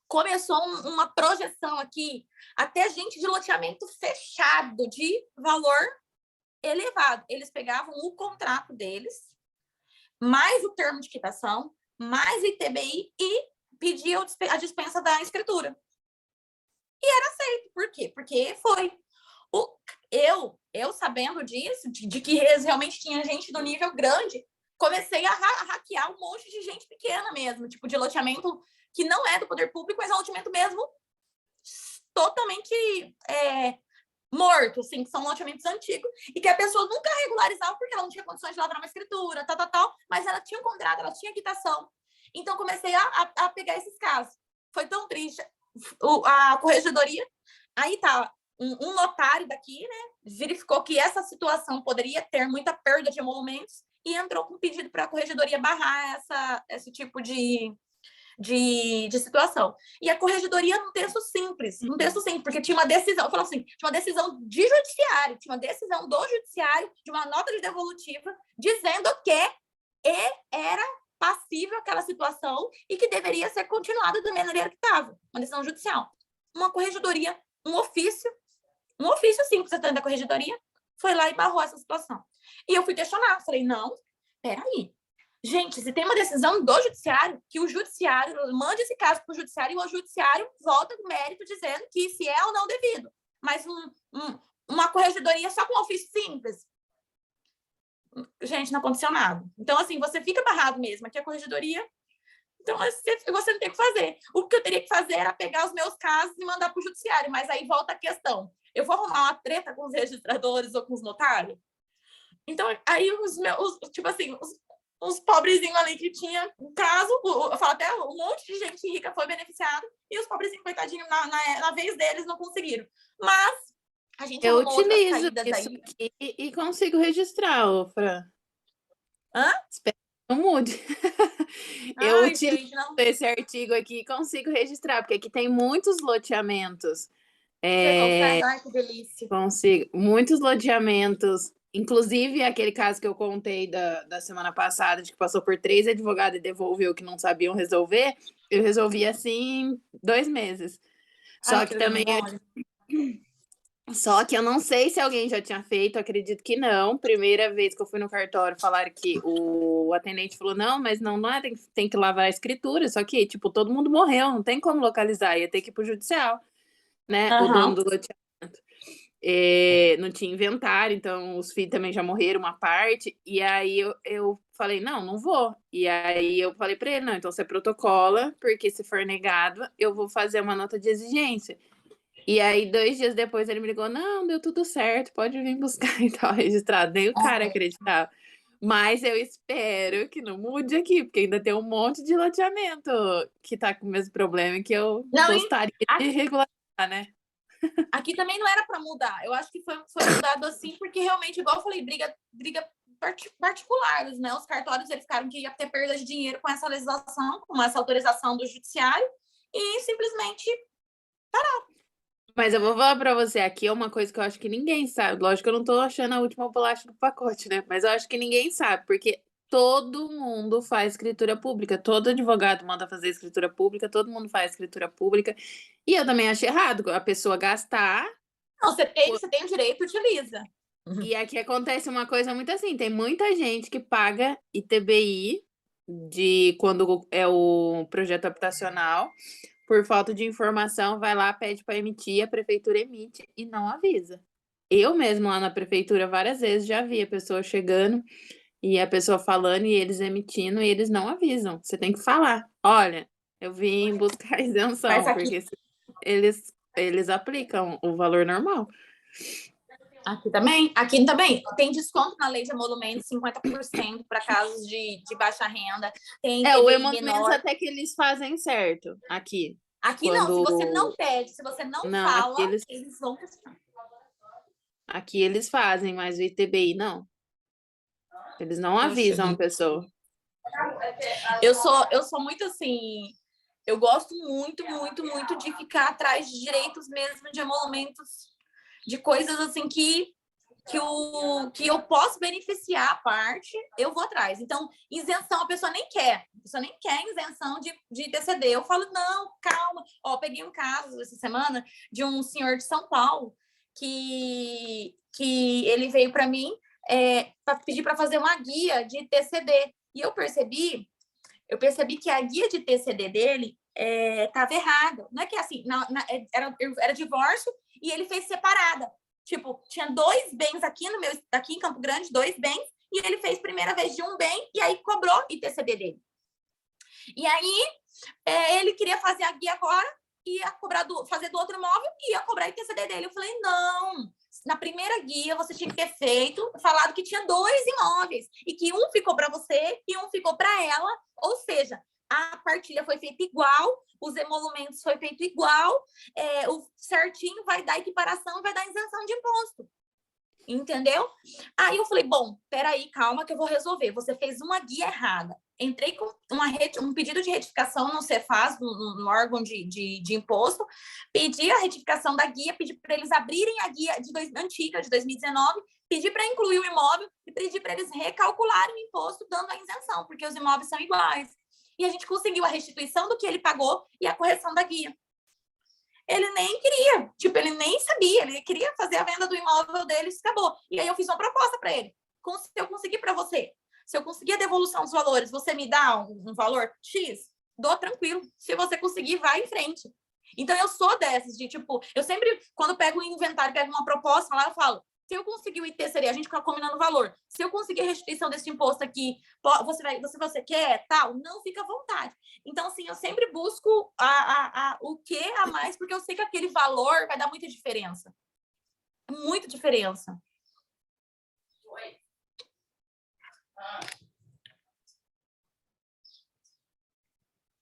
começou uma projeção aqui, até gente de loteamento fechado, de valor elevado. Eles pegavam o contrato deles, mais o termo de quitação, mais o ITBI e pediam a dispensa da escritura. E era aceito. Por quê? Porque foi. Eu sabendo disso, de que realmente tinha gente do nível grande, comecei a hackear um monte de gente pequena mesmo, tipo de loteamento que não é do poder público, mas é um loteamento mesmo totalmente morto, assim, que são loteamentos antigos, e que a pessoa nunca regularizava porque ela não tinha condições de lavrar uma escritura, mas ela tinha um contrato, ela tinha quitação. Então, comecei a pegar esses casos. Foi tão triste. A corregedoria, aí tá, um notário daqui, né, verificou que essa situação poderia ter muita perda de emolumentos e entrou com pedido para a corregedoria barrar esse tipo de situação. E a corregedoria num texto simples, porque tinha uma decisão, falou assim, tinha uma decisão de judiciário, tinha uma decisão do judiciário, de uma nota de devolutiva, dizendo que era passível aquela situação e que deveria ser continuada da maneira que estava, uma decisão judicial. Uma corregedoria, um ofício simples da corregedoria, foi lá e barrou essa situação. E eu fui questionar, falei, não, peraí, gente, se tem uma decisão do judiciário, que o judiciário mande esse caso para o judiciário e o judiciário volta com mérito dizendo que se é ou não devido. Mas uma corregedoria só com ofício simples, gente, não aconteceu nada. Então, assim, você fica barrado mesmo. Aqui a corregedoria, então você não tem o que fazer. O que eu teria que fazer era pegar os meus casos e mandar para o judiciário, mas aí volta a questão. Eu vou arrumar uma treta com os registradores ou com os notários? Então, aí os pobrezinhos ali que tinha um caso, eu falo até um monte de gente rica foi beneficiada e os pobrezinhos, coitadinhos, na vez deles não conseguiram. Mas A gente Eu arrumou outras utilizo saídas isso aí. aqui e consigo registrar, ô Fran. Hã? Espero que não mude. Eu Ai, utilizo gente, não. esse artigo aqui e consigo registrar, porque aqui tem muitos loteamentos. Você consegue? Ai, que delícia. Consigo. Muitos loteamentos. Inclusive, aquele caso que eu contei da semana passada, de que passou por 3 advogados e devolveu que não sabiam resolver, eu resolvi assim em 2 meses. Só Ai, que legal, também olha. Só que eu não sei se alguém já tinha feito, acredito que não. Primeira vez que eu fui no cartório, falaram que o atendente falou: não, mas não é, tem que lavar a escritura. Só que, tipo, todo mundo morreu, não tem como localizar, ia ter que ir pro judicial, né? O dono Aham. do loteamento. Não tinha inventário, então os filhos também já morreram uma parte. E aí eu falei: não vou. E aí eu falei para ele: não, então você protocola, porque se for negado, eu vou fazer uma nota de exigência. E aí, 2 dias depois, ele me ligou: não, deu tudo certo, pode vir buscar e tal, registrado. Nem o cara acreditava. Mas eu espero que não mude aqui, porque ainda tem um monte de loteamento que tá com o mesmo problema que eu Não, gostaria de regularizar, né? aqui também não era para mudar. Eu acho que foi mudado assim, porque realmente, igual eu falei, briga particulares, né? Os cartórios eles ficaram que ia ter perda de dinheiro com essa legislação, com essa autorização do judiciário, e simplesmente. Mas eu vou falar pra você, aqui é uma coisa que eu acho que ninguém sabe. Lógico que eu não tô achando a última bolacha do pacote, né? Mas eu acho que ninguém sabe, porque todo mundo faz escritura pública. Todo advogado manda fazer escritura pública, todo mundo faz escritura pública. E eu também acho errado a pessoa gastar. Não, você tem o direito, utiliza. E aqui acontece uma coisa muito assim: tem muita gente que paga ITBI de quando é o projeto habitacional. Por falta de informação, vai lá, pede para emitir, a prefeitura emite e não avisa. Eu mesmo lá na prefeitura várias vezes já vi a pessoa chegando e a pessoa falando e eles emitindo e eles não avisam. Você tem que falar: olha, eu vim buscar Mas isenção, porque eles aplicam o valor normal. Aqui também tem desconto na lei de emolumentos, 50% para casos de baixa renda, tem O TBI emolumentos menor. até que eles fazem certo aqui. Aqui não, se você não pede, se você não fala, eles vão questionar. Aqui eles fazem, mas o ITBI não. Eles não avisam a pessoa. Eu sou muito assim. Eu gosto muito, muito, muito de ficar atrás de direitos mesmo, de emolumentos, de coisas assim que eu posso beneficiar a parte, eu vou atrás. Então, isenção, a pessoa nem quer. A pessoa nem quer isenção de TCD. Eu falo: não, calma. Ó, peguei um caso essa semana de um senhor de São Paulo que ele veio para mim para pedir para fazer uma guia de TCD. E eu percebi que a guia de TCD dele estava errada. Não é que assim, era divórcio e ele fez separada. Tipo, tinha 2 bens aqui em Campo Grande, 2 bens, e ele fez primeira vez de um bem e aí cobrou ITCD dele. E aí ele queria fazer a guia agora, ia fazer do outro imóvel e ia cobrar ITCD dele. Eu falei: não, na primeira guia você tinha que ter falado que tinha 2 imóveis e que um ficou para você e um ficou para ela, ou seja, a partilha foi feita igual, os emolumentos foi feito igual, o certinho vai dar equiparação, vai dar isenção de imposto. Entendeu? Aí eu falei: bom, peraí, calma que eu vou resolver. Você fez uma guia errada. Entrei com um pedido de retificação no Cefaz, no órgão de imposto, pedi a retificação da guia, pedi para eles abrirem a guia antiga, de 2019, pedi para incluir o imóvel e pedi para eles recalcularem o imposto, dando a isenção, porque os imóveis são iguais. E a gente conseguiu a restituição do que ele pagou e a correção da guia. Ele nem queria, ele nem sabia, ele queria fazer a venda do imóvel dele e acabou. E aí eu fiz uma proposta para ele: se eu conseguir para você, se eu conseguir a devolução dos valores, você me dá um valor X? Dou tranquilo. Se você conseguir, vai em frente. Então eu sou dessas, eu sempre, quando pego o inventário, pego uma proposta lá, eu falo: se eu conseguir o ITCD, a gente fica combinando o valor. Se eu conseguir a restituição desse imposto aqui, você quer, tal, não, fica à vontade. Então, assim, eu sempre busco o que a mais, porque eu sei que aquele valor vai dar muita diferença. Muita diferença.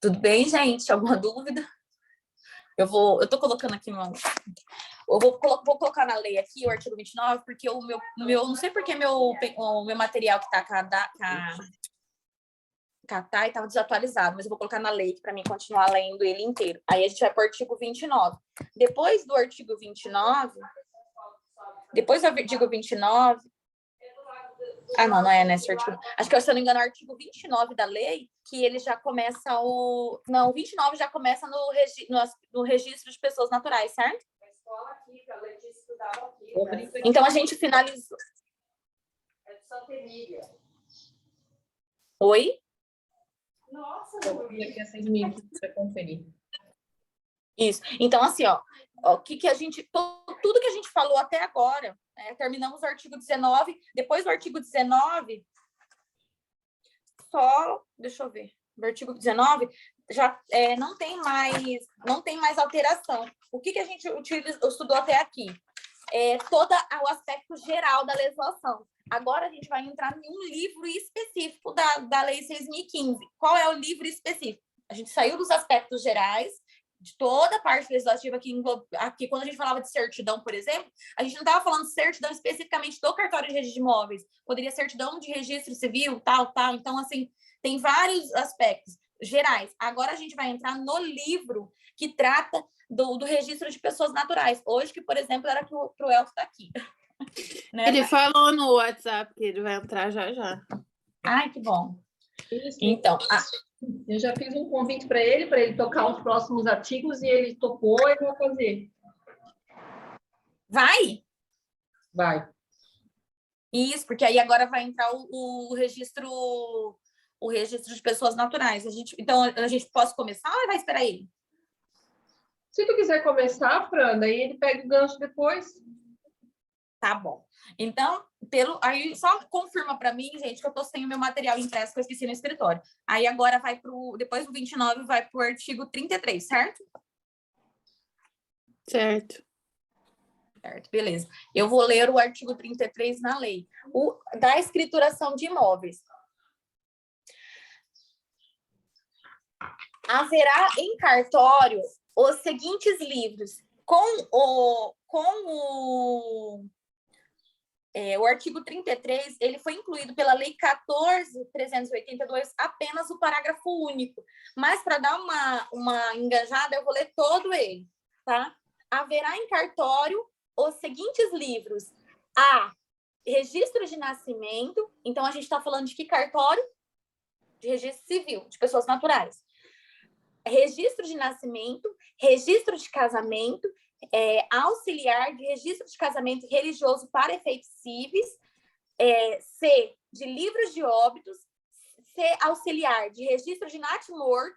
Tudo bem, gente? Alguma dúvida? Eu tô colocando aqui no... vou colocar na lei aqui o artigo 29, porque o meu não sei porque o meu material que tá com a TAI estava desatualizado, mas eu vou colocar na lei para mim continuar lendo ele inteiro. Aí a gente vai para o artigo 29. Depois do artigo 29, depois do artigo 29, não é nesse artigo. Acho que, se eu não me engano, é o artigo 29 da lei, que ele já começa o 29 já começa no registro de pessoas naturais, certo? Então, a gente finalizou. Oi? Nossa, eu vi aqui a 6.000 para conferir. Isso. Então, assim, tudo que a gente falou até agora, né, terminamos o artigo 19, depois do artigo 19, deixa eu ver, do artigo 19, já não tem mais alteração. O que a gente estudou até aqui? Todo o aspecto geral da legislação. Agora a gente vai entrar em um livro específico da Lei 6.015. Qual é o livro específico? A gente saiu dos aspectos gerais, de toda a parte legislativa aqui, quando a gente falava de certidão, por exemplo, a gente não estava falando de certidão especificamente do cartório de registro de imóveis, poderia ser certidão de registro civil, tal. Então, assim, tem vários aspectos gerais. Agora a gente vai entrar no livro que trata do registro de pessoas naturais. Hoje, que, por exemplo, era que o Elton está aqui. Né? Ele falou no WhatsApp que ele vai entrar já. Ai, que bom. Isso. Então, eu já fiz um convite para ele tocar os próximos artigos e ele topou e vai fazer. Vai? Vai. Isso, porque aí agora vai entrar o registro de pessoas naturais. Então, a gente pode começar ou vai esperar ele? Se tu quiser começar, Fran, daí ele pega o gancho depois. Tá bom. Então, aí só confirma para mim, gente, que eu tô sem o meu material impresso que eu esqueci no escritório. Aí agora depois do 29, vai pro artigo 33, certo? Certo. Certo, beleza. Eu vou ler o artigo 33 na lei. Da escrituração de imóveis. Haverá em cartório os seguintes livros. O artigo 33, ele foi incluído pela Lei 14.382, apenas o parágrafo único. Mas, para dar uma engajada, eu vou ler todo ele, tá? Haverá em cartório os seguintes livros. Registro de nascimento. Então, a gente está falando de que cartório? De registro civil, de pessoas naturais. Registro de nascimento, registro de casamento, auxiliar de registro de casamento religioso para efeitos civis, C, de livros de óbitos, C, auxiliar de registro de natimor,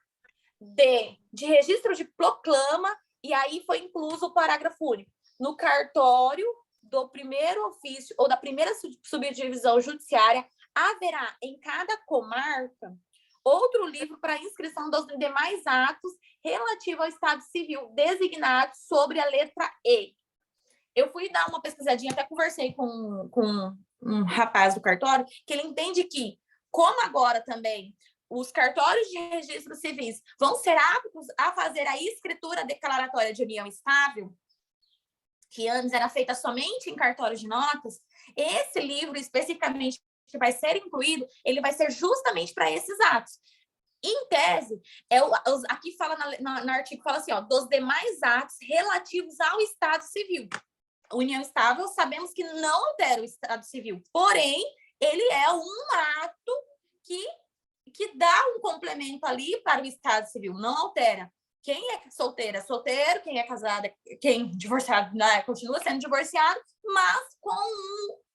D, de registro de proclama, e aí foi incluso o parágrafo único. No cartório do primeiro ofício ou da primeira subdivisão judiciária, haverá em cada comarca outro livro para inscrição dos demais atos relativos ao Estado Civil designados sobre a letra E. Eu fui dar uma pesquisadinha, até conversei com um rapaz do cartório, que ele entende que, como agora também os cartórios de registro civis vão ser aptos a fazer a escritura declaratória de união estável, que antes era feita somente em cartórios de notas, esse livro especificamente que vai ser incluído, ele vai ser justamente para esses atos. Em tese, aqui fala no artigo, fala assim, dos demais atos relativos ao Estado Civil. A união estável, sabemos que não altera o Estado Civil, porém, ele é um ato que dá um complemento ali para o Estado Civil, não altera. Quem é solteiro é solteiro, quem é casado, quem divorciado, né, continua sendo divorciado, mas com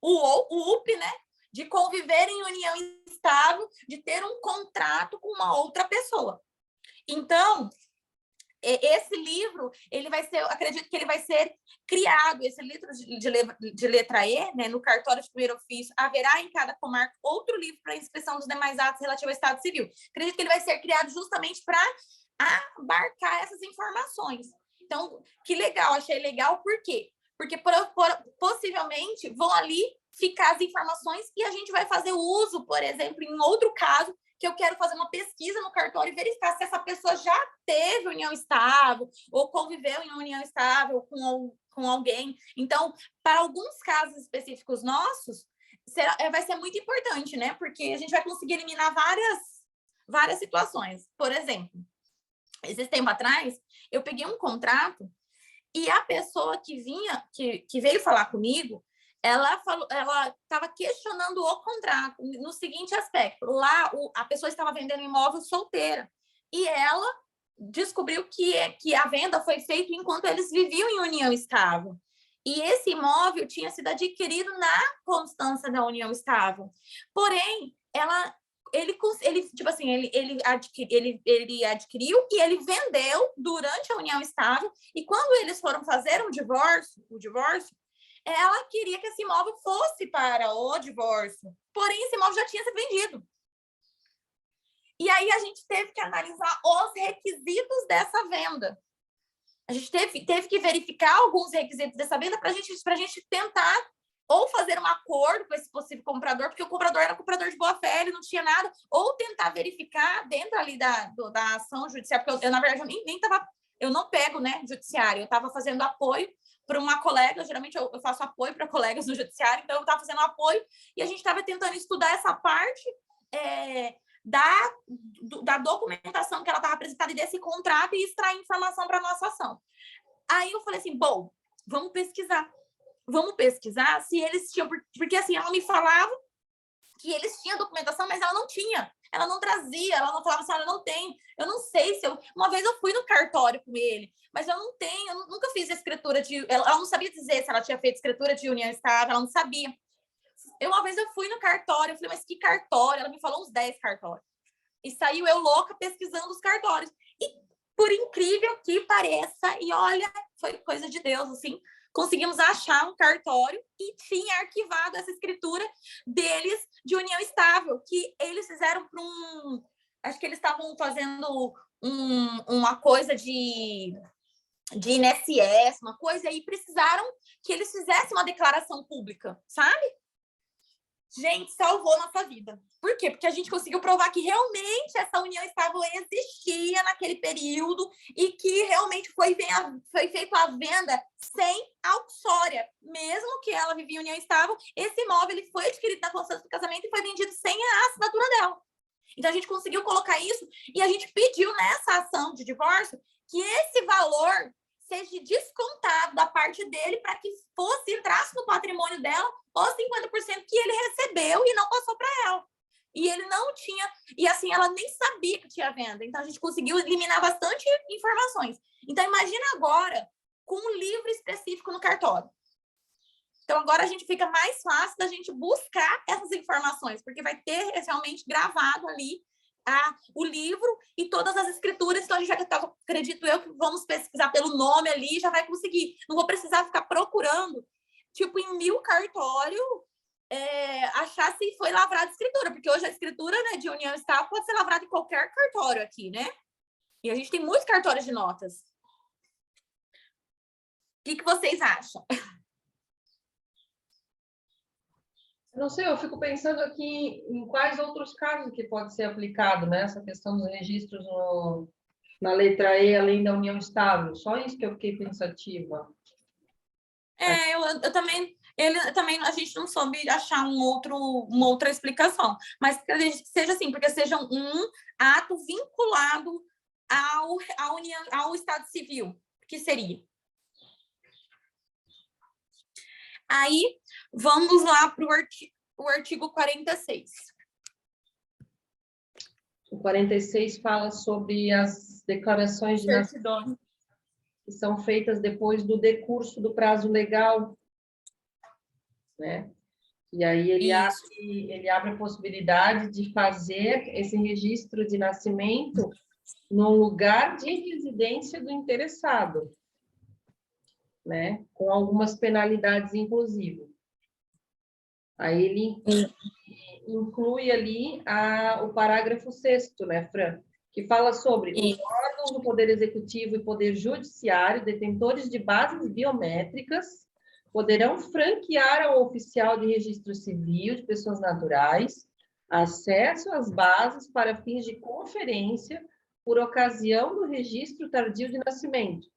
o UP, né, de conviver em união estável, de ter um contrato com uma outra pessoa. Então, esse livro, ele vai ser, eu acredito que ele vai ser criado, esse livro de letra E, né, no cartório de primeiro ofício, haverá em cada comarca outro livro para inscrição dos demais atos relativos ao Estado Civil. Acredito que ele vai ser criado justamente para abarcar essas informações. Então, que legal, achei legal, por quê? Porque possivelmente vão ali ficar as informações e a gente vai fazer uso, por exemplo, em outro caso, que eu quero fazer uma pesquisa no cartório e verificar se essa pessoa já teve união estável ou conviveu em união estável com alguém. Então, para alguns casos específicos nossos, vai ser muito importante, né? Porque a gente vai conseguir eliminar várias situações. Por exemplo, esse tempo atrás, eu peguei um contrato e a pessoa que veio falar comigo, ela estava questionando o contrato no seguinte aspecto. Lá, a pessoa estava vendendo imóvel solteira e ela descobriu que a venda foi feita enquanto eles viviam em união estável. E esse imóvel tinha sido adquirido na constância da união estável. Porém, ele adquiriu e ele vendeu durante a união estável. E quando eles foram fazer o divórcio, ela queria que esse imóvel fosse para o divórcio. Porém, esse imóvel já tinha sido vendido. E aí a gente teve que analisar os requisitos dessa venda. A gente teve que verificar alguns requisitos dessa venda para a gente tentar ou fazer um acordo com esse possível comprador, porque o comprador era comprador de boa fé, ele não tinha nada, ou tentar verificar dentro ali da ação judicial, porque eu na verdade, eu não pego, né, judiciário, eu estava fazendo apoio para uma colega, geralmente eu faço apoio para colegas no judiciário, então eu estava fazendo apoio e a gente estava tentando estudar essa parte da documentação que ela estava apresentada e desse contrato e extrair informação para a nossa ação. Aí eu falei assim, bom, vamos pesquisar se eles tinham, porque assim, ela me falava que eles tinham documentação, mas ela não tinha, ela não trazia, ela não falava assim, eu não tenho, eu não sei se uma vez eu fui no cartório com ele, mas eu não tenho, eu nunca fiz escritura ela não sabia dizer se ela tinha feito escritura de união estável, ela não sabia. Uma vez eu fui no cartório, eu falei, mas que cartório? Ela me falou uns 10 cartórios. E saiu eu louca pesquisando os cartórios. E por incrível que pareça, e olha, foi coisa de Deus, assim, conseguimos achar um cartório e tinha arquivado essa escritura deles de união estável, que eles fizeram para acho que eles estavam fazendo uma coisa de INSS, uma coisa, e precisaram que eles fizessem uma declaração pública, sabe? Gente, salvou nossa vida. Por quê? Porque a gente conseguiu provar que realmente essa união estável existia naquele período e que realmente foi feita a venda sem auxória. Mesmo que ela vivia em união estável, esse imóvel ele foi adquirido na constância do casamento e foi vendido sem a assinatura dela. Então, a gente conseguiu colocar isso e a gente pediu nessa ação de divórcio que esse valor seja descontado da parte dele para que entrasse no patrimônio dela os 50% que ele recebeu e não passou para ela. E ele não tinha, e assim, ela nem sabia que tinha venda. Então, a gente conseguiu eliminar bastante informações. Então, imagina agora com um livro específico no cartório. Então, agora a gente fica mais fácil da gente buscar essas informações, porque vai ter realmente gravado ali o livro e todas as escrituras. Então, a gente acredito eu, que vamos pesquisar pelo nome ali e já vai conseguir. Não vou precisar ficar procurando, tipo, em 1000 cartórios, achar se foi lavrada a escritura, porque hoje a escritura, né, de união estável pode ser lavrada em qualquer cartório aqui, né? E a gente tem muitos cartórios de notas. O que vocês acham? Não sei, eu fico pensando aqui em quais outros casos que pode ser aplicado, né? Essa questão dos registros na letra E, além da união estável. Só isso que eu fiquei pensativa. Eu também, a gente não soube achar uma outra explicação, mas que seja assim, porque seja um ato vinculado ao Estado Civil, que seria. Aí, vamos lá para o artigo 46. O 46 fala sobre as declarações de nascimento que são feitas depois do decurso do prazo legal, né? E aí ele abre a possibilidade de fazer esse registro de nascimento no lugar de residência do interessado, né? Com algumas penalidades, inclusive. Aí ele inclui ali o parágrafo 6º, né, Fran? Que fala sobre os órgãos do Poder Executivo e Poder Judiciário, detentores de bases biométricas, poderão franquear ao oficial de registro civil de pessoas naturais acesso às bases para fins de conferência por ocasião do registro tardio de nascimento.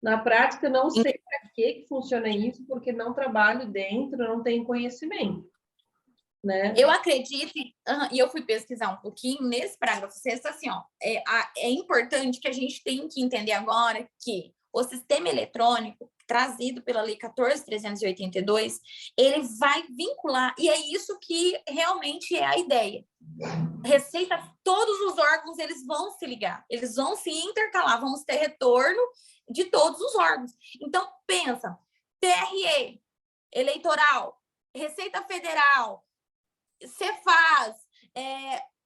Na prática, não sei para que funciona isso, porque não trabalho dentro, não tenho conhecimento, né? Eu acredito, e eu fui pesquisar um pouquinho nesse parágrafo sexto, assim, ó, é importante que a gente tem que entender agora que o sistema eletrônico trazido pela Lei 14.382, ele vai vincular, e é isso que realmente é a ideia. Receita, todos os órgãos, eles vão se ligar, eles vão se intercalar, vamos ter retorno de todos os órgãos. Então, pensa, TRE, eleitoral, Receita Federal, Cefaz,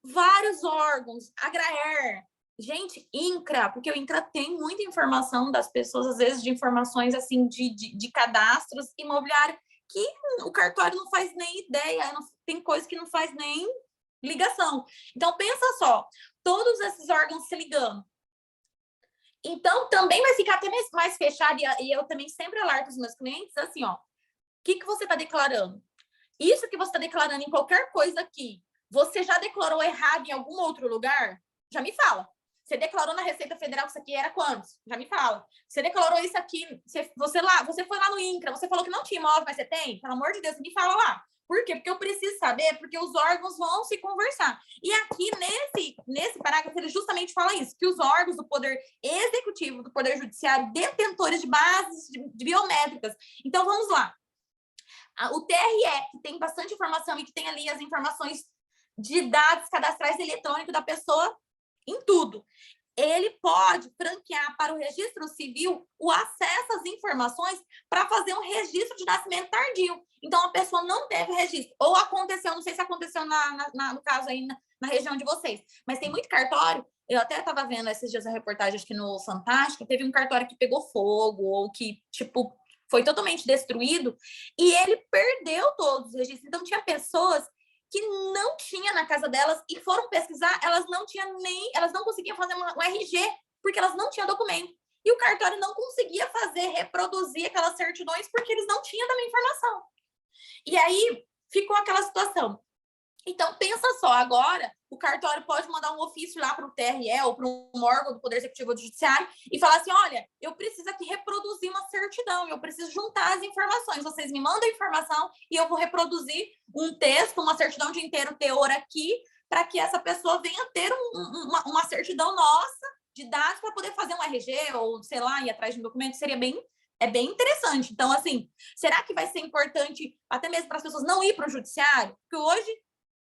vários órgãos, Agraer, gente, INCRA, porque o INCRA tem muita informação das pessoas, às vezes de informações assim de cadastros imobiliários, que o cartório não faz nem ideia, tem coisa que não faz nem ligação. Então, pensa só, todos esses órgãos se ligando. Então, também vai ficar até mais fechado, e eu também sempre alerto os meus clientes, assim, ó, o que você está declarando? Isso que você está declarando em qualquer coisa aqui, você já declarou errado em algum outro lugar? Já me fala. Você declarou na Receita Federal que isso aqui era quantos? Já me fala. Você declarou isso aqui, você foi lá no INCRA, você falou que não tinha imóvel, mas você tem? Pelo amor de Deus, me fala lá. Por quê? Porque eu preciso saber, porque os órgãos vão se conversar. E aqui, nesse parágrafo, ele justamente fala isso, que os órgãos do Poder Executivo, do Poder Judiciário, detentores de bases de biométricas. Então, vamos lá. O TRE, que tem bastante informação e que tem ali as informações de dados cadastrais eletrônicos da pessoa em tudo. Ele pode franquear para o registro civil o acesso às informações para fazer um registro de nascimento tardio. Então, a pessoa não teve registro. Ou aconteceu, não sei se aconteceu no caso aí na região de vocês, mas tem muito cartório. Eu até estava vendo esses dias a reportagem aqui no Fantástico, teve um cartório que pegou fogo, ou que, tipo, foi totalmente destruído, e ele perdeu todos os registros. Então, tinha pessoas que não tinha na casa delas e foram pesquisar, elas não conseguiam fazer um RG, porque elas não tinham documento. E o cartório não conseguia reproduzir aquelas certidões, porque eles não tinham também informação. E aí, ficou aquela situação. Então, pensa só, agora o cartório pode mandar um ofício lá para o TRE ou para um órgão do Poder Executivo ou do Judiciário e falar assim, olha, eu preciso aqui reproduzir uma certidão, eu preciso juntar as informações, vocês me mandam a informação e eu vou reproduzir um texto, uma certidão de inteiro teor aqui, para que essa pessoa venha ter uma certidão nossa de dados para poder fazer um RG ou, sei lá, ir atrás de um documento, seria bem interessante. Então, assim, será que vai ser importante até mesmo para as pessoas não ir para o judiciário? Porque hoje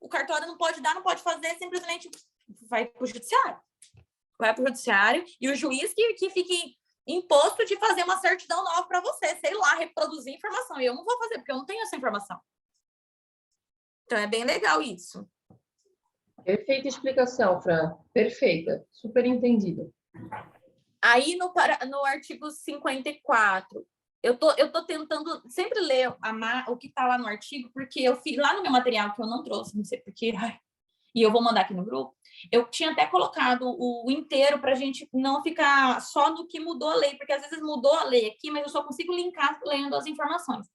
o cartório não pode fazer, simplesmente vai para o judiciário. Vai para o judiciário e o juiz que fique imposto de fazer uma certidão nova para você, sei lá, reproduzir informação. E eu não vou fazer, porque eu não tenho essa informação. Então, é bem legal isso. Perfeita explicação, Fran. Perfeita. Super entendido. Aí, no artigo 54, eu tô tentando sempre ler o que está lá no artigo, porque eu fiz lá no meu material, que eu não trouxe, não sei porquê, e eu vou mandar aqui no grupo, eu tinha até colocado o inteiro para a gente não ficar só no que mudou a lei, porque às vezes mudou a lei aqui, mas eu só consigo linkar lendo as informações.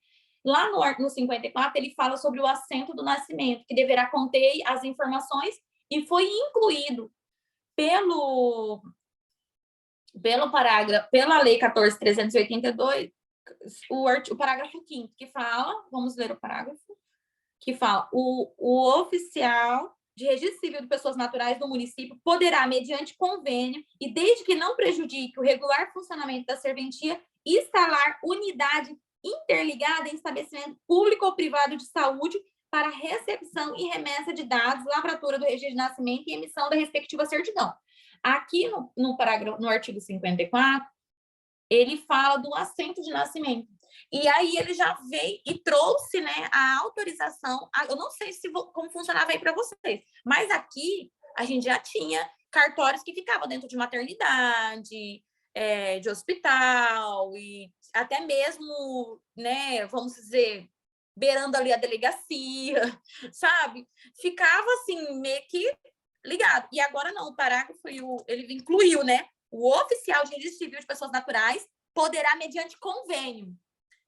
Lá no 54, ele fala sobre o assento do nascimento, que deverá conter as informações, e foi incluído pela Lei 14.382, o parágrafo 5º, que fala, vamos ler o parágrafo, que fala, o oficial de registro civil de pessoas naturais do município poderá, mediante convênio, e desde que não prejudique o regular funcionamento da serventia, instalar unidade interligada em estabelecimento público ou privado de saúde para recepção e remessa de dados, lavratura do registro de nascimento e emissão da respectiva certidão. Aqui no artigo 54, ele fala do assento de nascimento. E aí ele já veio e trouxe, né, a autorização. Eu não sei como funcionava aí para vocês, mas aqui a gente já tinha cartórios que ficavam dentro de maternidade, de hospital, e até mesmo, né, vamos dizer, beirando ali a delegacia, sabe? Ficava assim, meio que ligado. E agora não, o parágrafo, ele incluiu, né? O oficial de registro civil de pessoas naturais poderá, mediante convênio,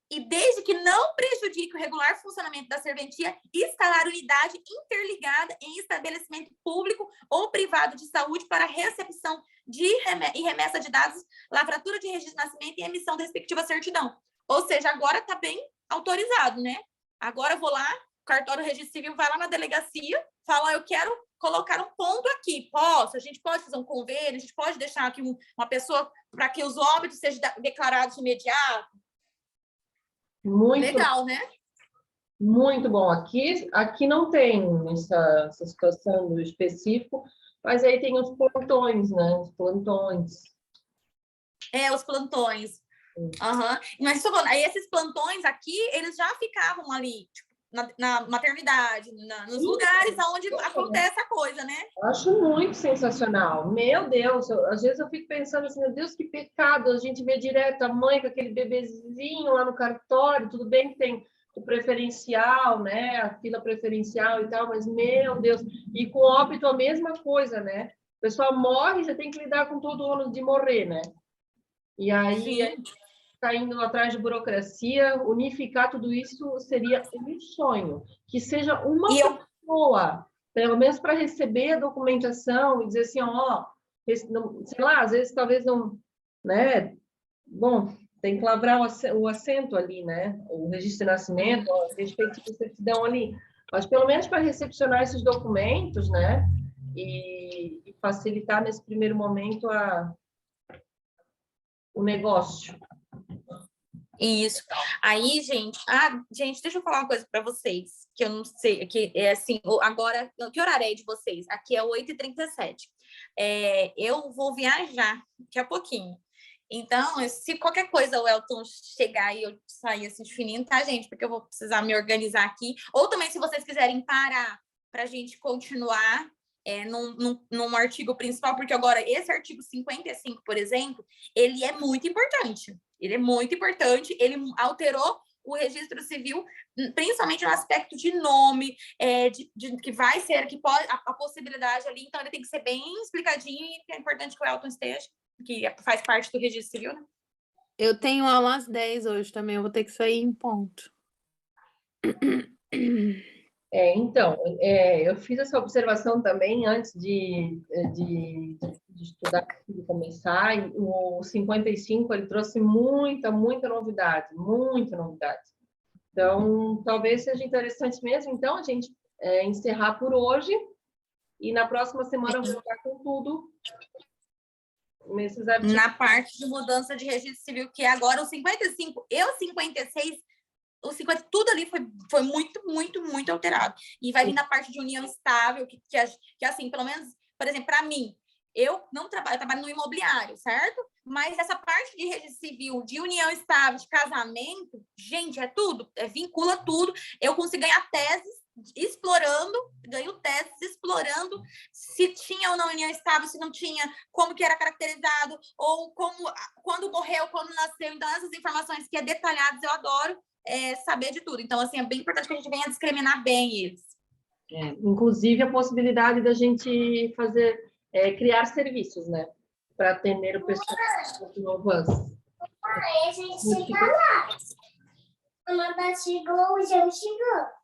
e desde que não prejudique o regular funcionamento da serventia, instalar unidade interligada em estabelecimento público ou privado de saúde para recepção e remessa de dados, lavratura de registro de nascimento e emissão da respectiva certidão. Ou seja, agora está bem autorizado, né? Agora eu vou lá, o cartório registro civil vai lá na delegacia, fala, eu quero colocar um ponto aqui. A gente pode fazer um convênio, a gente pode deixar aqui uma pessoa para que os óbitos sejam declarados de imediato. Muito legal, né? Muito bom. Aqui não tem essa situação do específico, mas aí tem os plantões, né? Os plantões. Os plantões. Uhum. Mas aí esses plantões aqui, eles já ficavam ali, tipo, na maternidade, nos lugares onde acontece a coisa, né? Acho muito sensacional. Meu Deus, às vezes eu fico pensando assim, meu Deus, que pecado. A gente vê direto a mãe com aquele bebezinho lá no cartório, tudo bem que tem o preferencial, né? A fila preferencial e tal, mas, meu Deus. E com óbito a mesma coisa, né? O pessoal morre, você tem que lidar com todo o ônus de morrer, né? E aí... Está indo atrás de burocracia, unificar tudo isso seria um sonho. Que seja uma pessoa, pelo menos para receber a documentação e dizer assim, sei lá, às vezes talvez não, né? Bom, tem que lavrar o assento ali, né? O registro de nascimento, a respeito de certidão ali. Mas pelo menos para recepcionar esses documentos, né? E facilitar nesse primeiro momento o negócio. Isso. Aí, gente, deixa eu falar uma coisa para vocês, que eu não sei, que é assim, agora, que horário é de vocês? Aqui é 8h37. Eu vou viajar daqui a pouquinho. Então, se qualquer coisa o Elton chegar e eu sair assim de fininho, tá, gente? Porque eu vou precisar me organizar aqui. Ou também, se vocês quiserem parar para a gente continuar num artigo principal, porque agora esse artigo 55, por exemplo, ele é muito importante. Ele é muito importante, ele alterou o registro civil, principalmente no aspecto de nome, que vai ser, que pode, a possibilidade ali, então ele tem que ser bem explicadinho e é importante que o Elton esteja, que faz parte do registro civil, né? Eu tenho aula às 10 hoje também, eu vou ter que sair em ponto. Então, eu fiz essa observação também antes de estudar, de começar, e o 55 ele trouxe muita novidade, muita novidade. Então, talvez seja interessante mesmo, então, a gente encerrar por hoje e na próxima semana voltar com tudo. Na parte de mudança de registro civil, que agora o 55 e o 56, o 50, tudo ali foi muito alterado. E vai vir na parte de união estável, que assim, pelo menos, por exemplo, para mim, eu trabalho no imobiliário, certo? Mas essa parte de registro civil, de união estável, de casamento, gente, é tudo, vincula tudo. Eu consigo ganhar teses ganho teses explorando se tinha ou não união estável, se não tinha, como que era caracterizado, ou quando morreu, quando nasceu. Então, essas informações que é detalhadas, eu adoro saber de tudo. Então, assim, é bem importante que a gente venha discriminar bem eles. Inclusive, a possibilidade da gente criar serviços, né? Para atender o pessoal novas. A gente chega lá. A mamãe chegou, já chegou.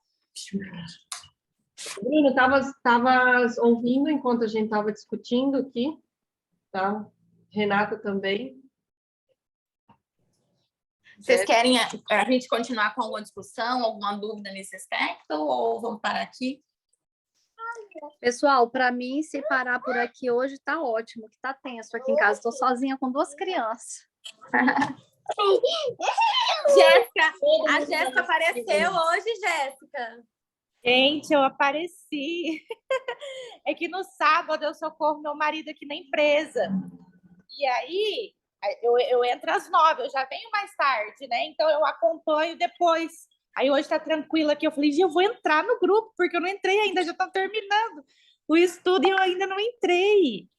Bruno, estava ouvindo enquanto a gente estava discutindo aqui, tá? Renata também. Vocês querem a gente continuar com alguma discussão, alguma dúvida nesse aspecto, ou vamos parar aqui? Pessoal, para mim, se parar por aqui hoje, tá ótimo, que tá tenso aqui em casa. Estou sozinha com 2 crianças. Jéssica, a Jéssica apareceu hoje, Jéssica. Gente, eu apareci. É que no sábado eu socorro meu marido aqui na empresa. E aí, eu entro às 9, eu já venho mais tarde, né? Então eu acompanho depois. Aí hoje tá tranquilo aqui. Eu falei, eu vou entrar no grupo, porque eu não entrei ainda, já estão terminando o estudo e eu ainda não entrei.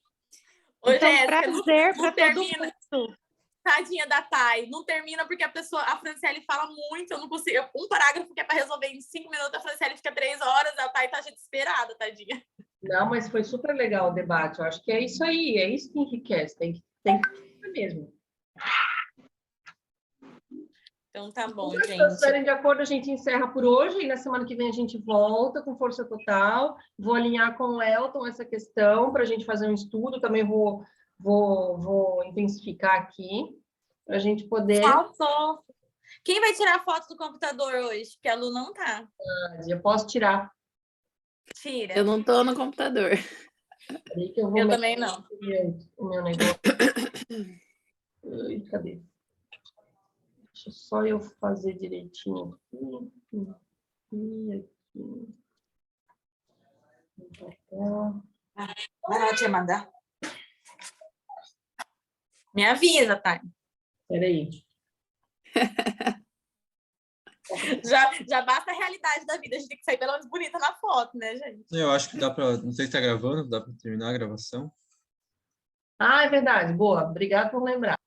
Ô, então, Jéssica, prazer para todo mundo. Tadinha da Thay, não termina porque a Franciele fala muito, eu não consigo. Um parágrafo que é para resolver em 5 minutos, a Franciele fica 3 horas, a Thay tá desesperada, tadinha. Não, mas foi super legal o debate. Eu acho que é isso aí, é isso que enriquece, tem que mesmo. Então tá bom, Se gente. todos estiverem de acordo, a gente encerra por hoje e na semana que vem a gente volta com força total. Vou alinhar com o Elton essa questão para a gente fazer um estudo. Também vou intensificar aqui para a gente poder. Foto. Quem vai tirar foto do computador hoje? Porque a Lu não tá. Eu posso tirar. Tira. Eu não tô no computador. Peraí que eu vou Eu meter também não. o meu negócio. Ai, cadê? Deixa só eu fazer direitinho aqui. Vai lá, tia, mandar. Me avisa, tá? Peraí. Já basta a realidade da vida. A gente tem que sair pelo menos bonita na foto, né, gente? Eu acho que dá para, não sei se está gravando, dá para terminar a gravação. Ah, é verdade. Boa. Obrigada por lembrar.